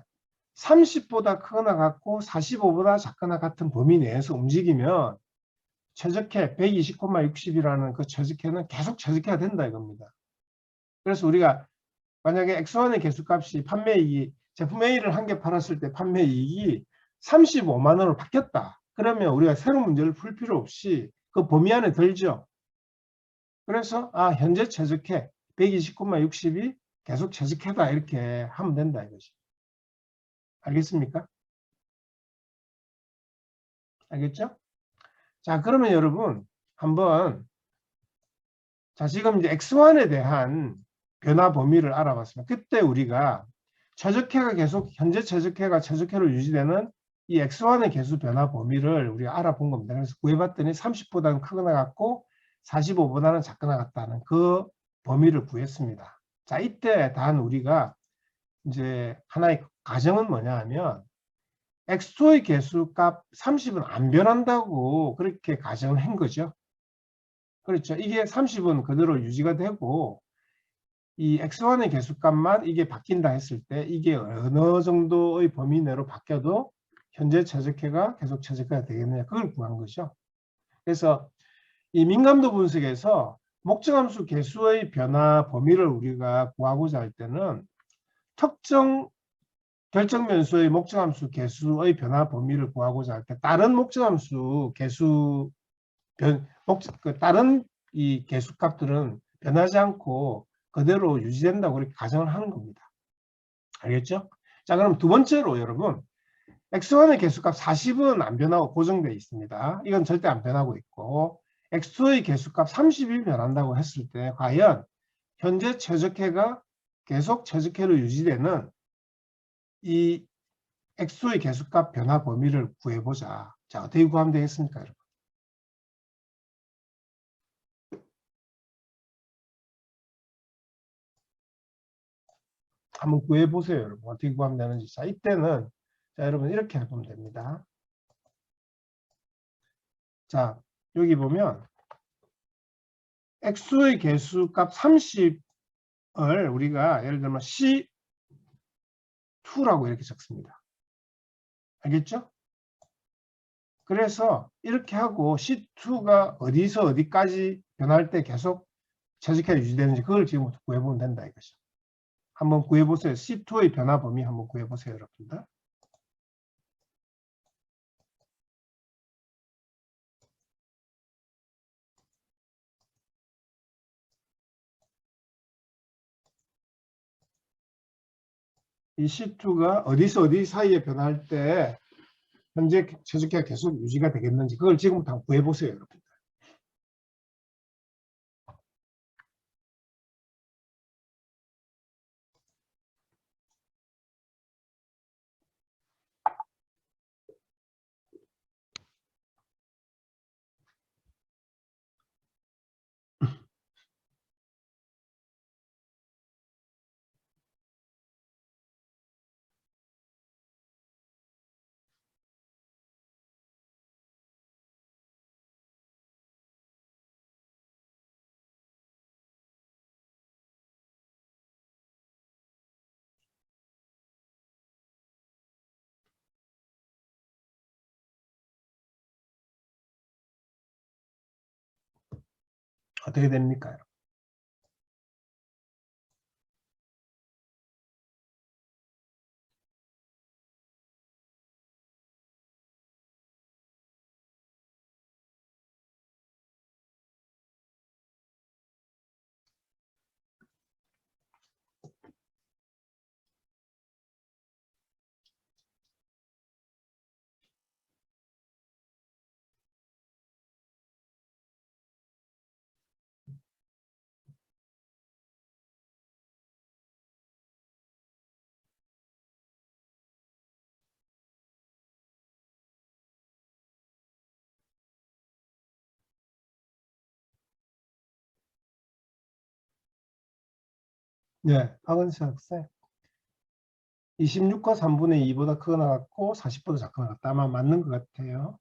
30보다 크거나 같고 45보다 작거나 같은 범위 내에서 움직이면 최적해 120,60이라는 그 최적해는 계속 최적해야 된다 이겁니다. 그래서 우리가 만약에 x1의 개수값이 판매이익이 제품 A를 한 개 팔았을 때 판매이익이 35만 원으로 바뀌었다. 그러면 우리가 새로운 문제를 풀 필요 없이 그 범위 안에 들죠. 그래서 현재 최적해 120,60이 계속 최적해다 이렇게 하면 된다 이거지. 알겠습니까? 알겠죠? 자, 그러면 여러분 한번 자 지금 이제 x1에 대한 변화 범위를 알아봤습니다. 그때 우리가 최적해가 계속 현재 최적해가 최적해로 유지되는 이 x1의 개수 변화 범위를 우리가 알아본 겁니다. 그래서 구해봤더니 30보다는 크거나 같고 45보다는 작거나 같다는 그 범위를 구했습니다. 자, 이때 단 우리가 이제 하나의 가정은 뭐냐 하면 x2의 개수값 30은 안 변한다고 그렇게 가정을 한 거죠. 그렇죠. 이게 30은 그대로 유지가 되고 이 x1의 개수값만 이게 바뀐다 했을 때 이게 어느 정도의 범위 내로 바뀌어도 현재 최적해가 계속 최적해가 되겠느냐 그걸 구한 거죠. 그래서 이 민감도 분석에서 목적함수 개수의 변화 범위를 우리가 구하고자 할 때는 특정 결정 변수의 목적함수 개수의 변화 범위를 구하고자 할 때 다른 목적함수 개수 다른 이 개수값들은 변하지 않고 그대로 유지된다고 그렇게 가정을 하는 겁니다. 알겠죠? 자, 그럼 두 번째로 여러분 x1의 개수값 40은 안 변하고 고정되어 있습니다. 이건 절대 안 변하고 있고 x2의 개수값 30이 변한다고 했을 때 과연 현재 최적해가 계속 최적해로 유지되는 이 x2의 개수값 변화 범위를 구해보자. 자, 어떻게 구하면 되겠습니까, 여러분? 한번 구해보세요, 여러분. 어떻게 구하면 되는지. 자, 이때는 자, 여러분 이렇게 해보면 됩니다. 자, 여기 보면 x의 개수값 30을 우리가 예를 들면 C2라고 이렇게 적습니다. 알겠죠? 그래서 이렇게 하고 C2가 어디서 어디까지 변할 때 계속 최적해 유지되는지 그걸 지금부터 구해보면 된다 이거죠. 한번 구해보세요. C2의 변화 범위 한번 구해보세요, 여러분들. 이 C2가 어디서 어디 사이에 변할 때 현재 최적해가 계속 유지가 되겠는지 그걸 지금부터 한번 구해보세요, 여러분. 어떻게 됩니까? 네, 박은세 학생. 26과 3분의 2보다 크거나 같고 40보다 작거나 같다. 아마 맞는 것 같아요.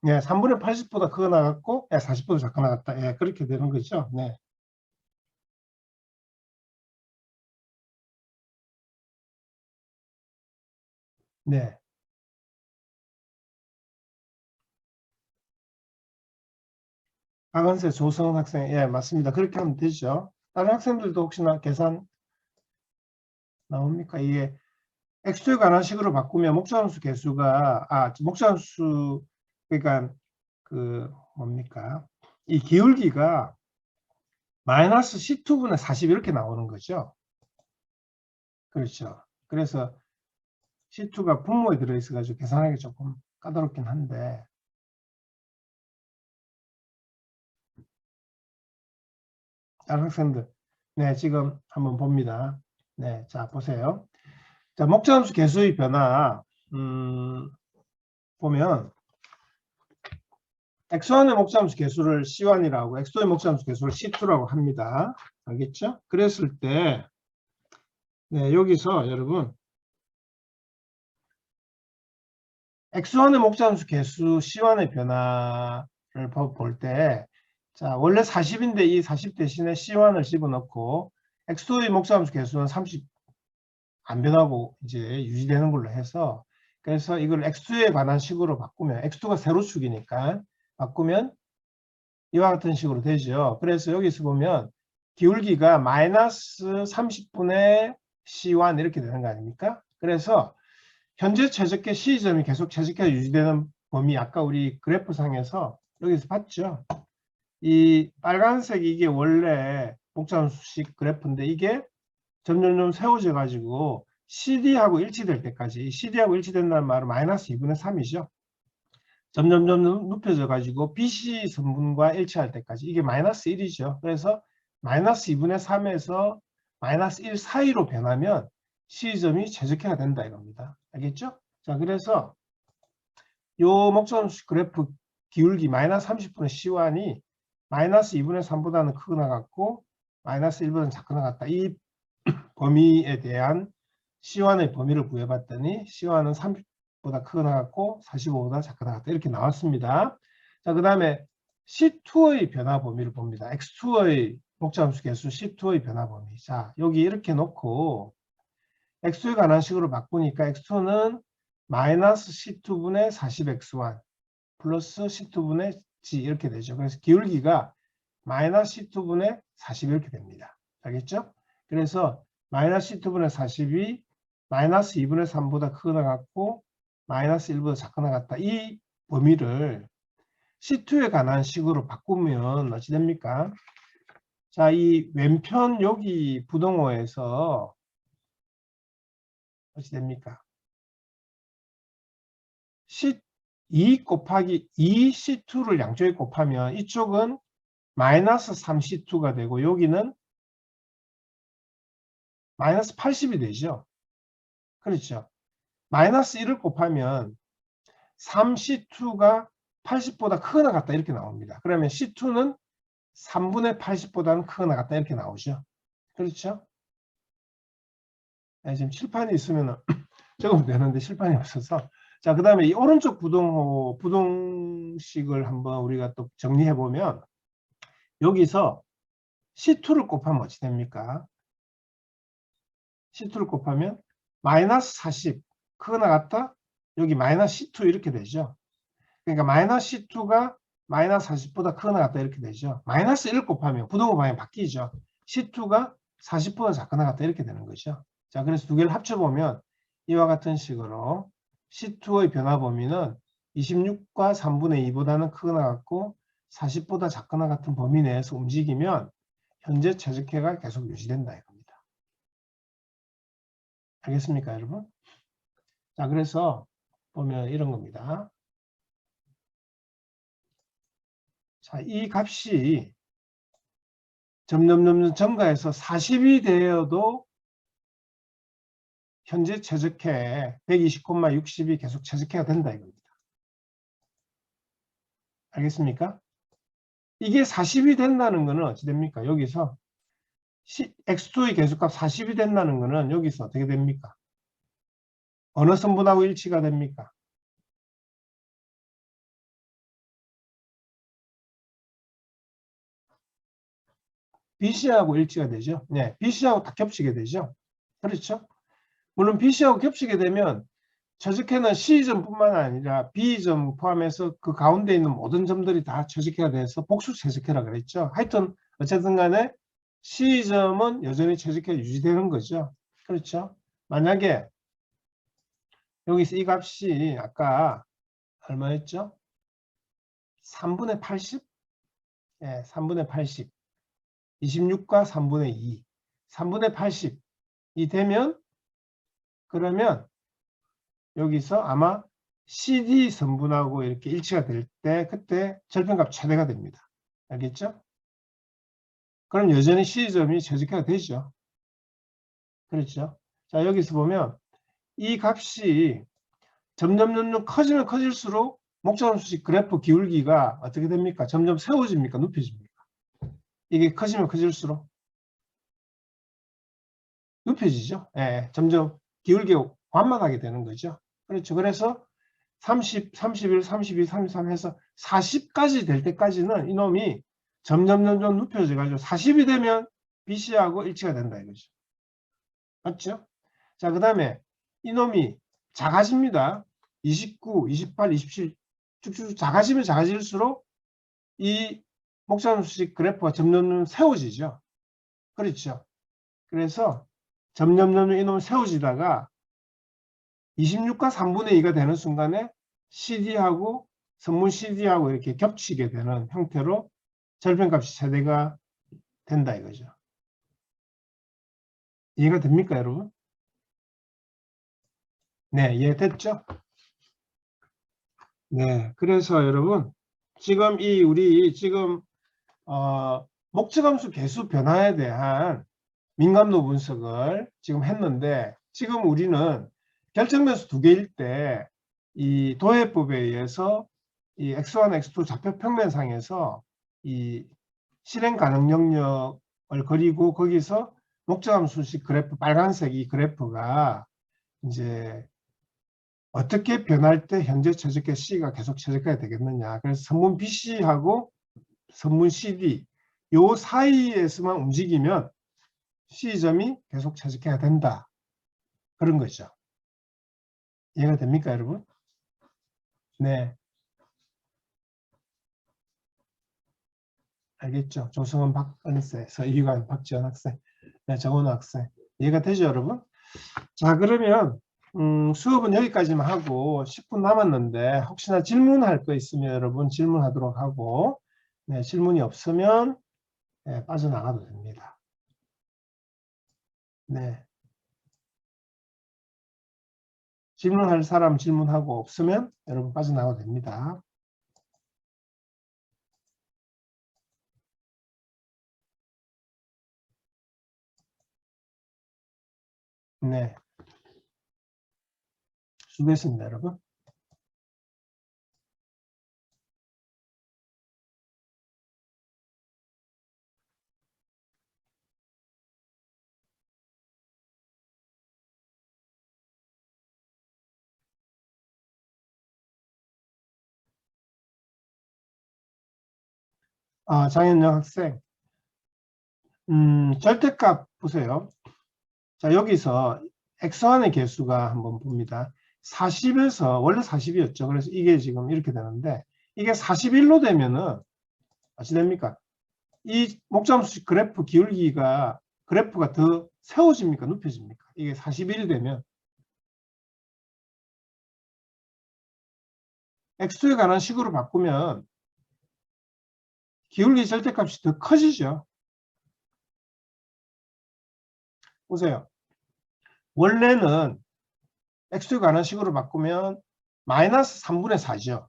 네, 3분의 80보다 크거나 같고 40보다 작거나 같다. 예, 그렇게 되는 거죠. 네. 네. 박은세, 조성은 학생. 예, 맞습니다. 그렇게 하면 되죠. 다른 학생들도 혹시나 계산 나옵니까? 이게 X2에 관한 식으로 바꾸면 목자함수 개수가, 목자함수, 그러니까 그 뭡니까? 이 기울기가 마이너스 C2분의 40 이렇게 나오는 거죠. 그렇죠. 그래서 C2가 분모에 들어있어가지고 계산하기 조금 까다롭긴 한데, 다른 학생들, 네, 지금 한번 봅니다. 네, 자, 보세요. 자, 목자함수 개수의 변화, 보면, X1의 목자함수 개수를 C1이라고, X2의 목자함수 개수를 C2라고 합니다. 알겠죠? 그랬을 때, 네, 여기서 여러분, X1의 목자함수 개수 C1의 변화를 볼 때, 자, 원래 40인데 이 40 대신에 C1을 집어넣고, X2의 목자함수 개수는 30 안 변하고 이제 유지되는 걸로 해서, 그래서 이걸 X2에 관한 식으로 바꾸면, X2가 세로축이니까 바꾸면 이와 같은 식으로 되죠. 그래서 여기서 보면 기울기가 마이너스 30분의 C1 이렇게 되는 거 아닙니까? 그래서 현재 최적계 C점이 계속 최적계가 유지되는 범위, 아까 우리 그래프상에서 여기서 봤죠. 이 빨간색 이게 원래 목자함수식 그래프인데 이게 점점점 세워져 가지고 CD하고 일치될 때까지, CD하고 일치된다는 말은 마이너스 2분의 3이죠. 점점점 눕혀져 가지고 BC 선분과 일치할 때까지 이게 마이너스 1이죠. 그래서 마이너스 2분의 3에서 마이너스 1 사이로 변하면 C점이 최적화가 된다 이겁니다. 알겠죠? 자, 그래서 요 목자함수 그래프 기울기 마이너스 30분의 C1이 마이너스 2분의 3보다는 크거나 같고 마이너스 1보다는 작거나 같다. 이 범위에 대한 C1의 범위를 구해봤더니 C1은 30보다 크거나 같고 45보다 작거나 같다. 이렇게 나왔습니다. 자, 그 다음에 C2의 변화 범위를 봅니다. X2의 목자함수 개수 C2의 변화 범위. 자, 여기 이렇게 놓고 X에 관한 식으로 바꾸니까 X2는 마이너스 C2분의 40X1 플러스 C2분의 G 이렇게 되죠. 그래서 기울기가 마이너스 C2분의 40 이렇게 됩니다. 알겠죠? 그래서 마이너스 C2분의 40이 마이너스 2분의 3보다 크거나 같고 마이너스 1보다 작거나 같다. 이 범위를 C2에 관한 식으로 바꾸면 어찌 됩니까? 자, 이 왼편 여기 부동호에서 어찌 됩니까? C2 곱하기 2C2를 양쪽에 곱하면 이쪽은 마이너스 3C2가 되고 여기는 마이너스 80이 되죠. 그렇죠. 마이너스 1을 곱하면 3C2가 80보다 크거나 같다 이렇게 나옵니다. 그러면 C2는 3분의 80보다는 크거나 같다 이렇게 나오죠. 그렇죠? 네, 지금 칠판이 있으면 적으면 되는데 칠판이 없어서. 자, 그 다음에 이 오른쪽 부동호, 부동식을 한번 우리가 또 정리해 보면 여기서 C2를 곱하면 어찌 됩니까? C2를 곱하면 마이너스 40 크거나 같다? 여기 마이너스 C2 이렇게 되죠. 그러니까 마이너스 C2가 마이너스 40보다 크거나 같다 이렇게 되죠. 마이너스 1을 곱하면 부동호 방향이 바뀌죠. C2가 40보다 작거나 같다 이렇게 되는 거죠. 자, 그래서 두 개를 합쳐보면 이와 같은 식으로 C2의 변화 범위는 26과 3분의 2보다는 크거나 같고 40보다 작거나 같은 범위 내에서 움직이면 현재 최적화가 계속 유지된다 이겁니다. 알겠습니까, 여러분? 자, 그래서 보면 이런 겁니다. 자, 이 값이 점점 증가해서 40이 되어도 현재 최적해 120,60이 계속 최적해가 된다 이겁니다. 알겠습니까? 이게 40이 된다는 것은 어찌 됩니까? 여기서 x2의 계속값 40이 된다는 것은 여기서 어떻게 됩니까? 어느 성분하고 일치가 됩니까? BC하고 일치가 되죠. 네, BC하고 다 겹치게 되죠. 그렇죠? 물론 BC하고 겹치게 되면 최적해는 C점뿐만 아니라 B점 포함해서 그 가운데 있는 모든 점들이 다 최적해가 돼서 복수 최적해라 그랬죠. 하여튼 어쨌든 간에 C점은 여전히 최적해 유지되는 거죠. 그렇죠? 만약에 여기서 이 값이 아까 얼마였죠? 3분의 80? 예, 3분의 80. 26과 3분의 2. 3분의 80이 되면 그러면 여기서 아마 CD 성분하고 이렇게 일치가 될 때 그때 절편값 최대가 됩니다. 알겠죠? 그럼 여전히 C점이 최적화가 되죠. 그렇죠? 자, 여기서 보면 이 값이 점점 커지면 커질수록 목적함수식 그래프 기울기가 어떻게 됩니까? 점점 세워집니까? 높여집니까? 이게 커지면 커질수록 높여지죠. 예, 점점 기울기가 완만하게 되는 거죠. 그렇죠. 그래서 30, 31, 32, 33 해서 40까지 될 때까지는 이놈이 점점 높여져 가지고 40이 되면 BC하고 일치가 된다 이거죠. 맞죠? 자, 그 다음에 이놈이 작아집니다. 29, 28, 27 쭉쭉 작아지면 작아질수록 이 목장수식 그래프가 점점 세워지죠. 그렇죠. 그래서 점점 이놈 세워지다가 26과 3분의 2가 되는 순간에 CD하고 선분 CD하고 이렇게 겹치게 되는 형태로 절편값이 최대가 된다 이거죠. 이해가 됩니까, 여러분? 네, 이해됐죠? 네, 그래서 여러분 지금 우리 지금 목적함수 개수 변화에 대한 민감도 분석을 지금 했는데 지금 우리는 결정변수 두 개일 때 이 도해법에 의해서 이 x1, x2 좌표 평면상에서 이 실행 가능 영역을 그리고 거기서 목적함수식 그래프 빨간색 이 그래프가 이제 어떻게 변할 때 현재 최적화 C가 계속 최적화가 되겠느냐. 그래서 선분 BC하고 선분 CD 요 사이에서만 움직이면 C점이 계속 최적화가 된다. 그런 거죠. 이해가 됩니까, 여러분? 네. 알겠죠? 조성은 박은세, 서유관, 박지원 학생, 네, 정원호 학생. 이해가 되죠, 여러분? 자, 그러면 수업은 여기까지만 하고 10분 남았는데 혹시나 질문할 거 있으면 여러분 질문하도록 하고 네, 질문이 없으면 네, 빠져나가도 됩니다. 네. 질문할 사람 질문하고 없으면 여러분 빠져나가도 됩니다. 네. 수고했습니다, 여러분. 장현영 학생. 절대값 보세요. 자, 여기서 x1의 개수가 한번 봅니다. 40에서 원래 40이었죠. 그래서 이게 지금 이렇게 되는데 이게 41로 되면은 어찌 됩니까? 이 목잠수식 그래프 기울기가 그래프가 더 세워집니까? 높여집니까? 이게 41이 되면 x2에 관한 식으로 바꾸면 기울기 절대값이 더 커지죠. 보세요. 원래는 x에 관한 식으로 바꾸면 마이너스 3분의 4죠.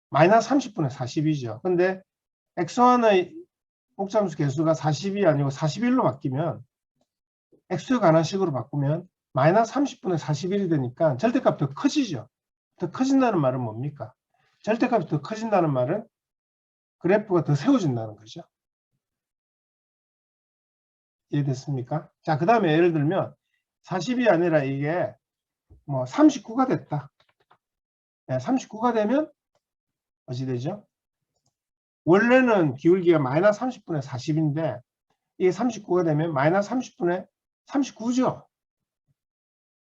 마이너스 30분의 40이죠. 근데 x1의 목차함수 개수가 40이 아니고 41로 바뀌면 x에 관한 식으로 바꾸면 마이너스 30분의 41이 되니까 절대값이 더 커지죠. 더 커진다는 말은 뭡니까? 절대값이 더 커진다는 말은 그래프가 더 세워진다는 거죠. 이해됐습니까? 자, 그 다음에 예를 들면 40이 아니라 이게 뭐 39가 됐다. 네, 39가 되면 어찌 되죠? 원래는 기울기가 마이너스 30분의 40인데 이게 39가 되면 마이너스 30분의 39죠.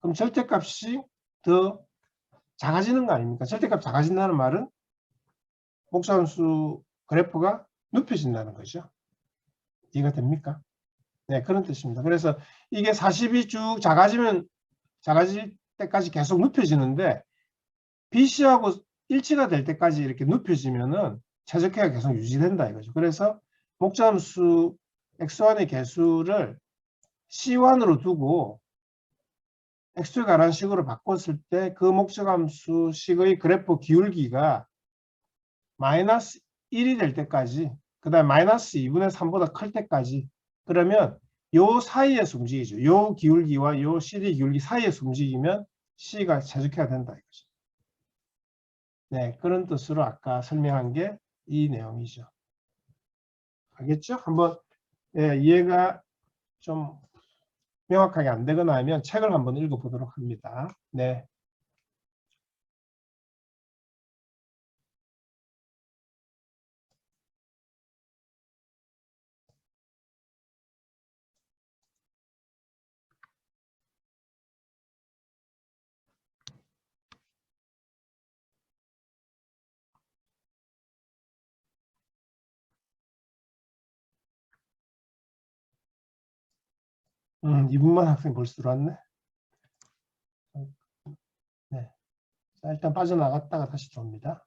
그럼 절대값이 더 작아지는 거 아닙니까? 절대값 작아진다는 말은 목차함수 그래프가 눕혀진다는 거죠. 이해가 됩니까? 네, 그런 뜻입니다. 그래서 이게 40이 쭉 작아질 때까지 계속 눕혀지는데 BC하고 일치가 될 때까지 이렇게 눕혀지면은 최적화가 계속 유지된다 이거죠. 그래서 목차함수 x1의 개수를 c1으로 두고 x에 관한 식으로 바꿨을 때 그 목차함수 식의 그래프 기울기가 마이너스 1이 될 때까지, 그 다음에 마이너스 2분의 3보다 클 때까지, 그러면 요 사이에서 움직이죠. 요 기울기와 요 CD 기울기 사이에서 움직이면 C가 최적화가 된다 이거죠. 네, 그런 뜻으로 아까 설명한 게 이 내용이죠. 알겠죠? 한번 이해가 좀 명확하게 안 되거나 하면 책을 한번 읽어보도록 합니다. 네. 이분만 학생 벌써 들어왔네. 네. 자, 일단 빠져나갔다가 다시 들어옵니다.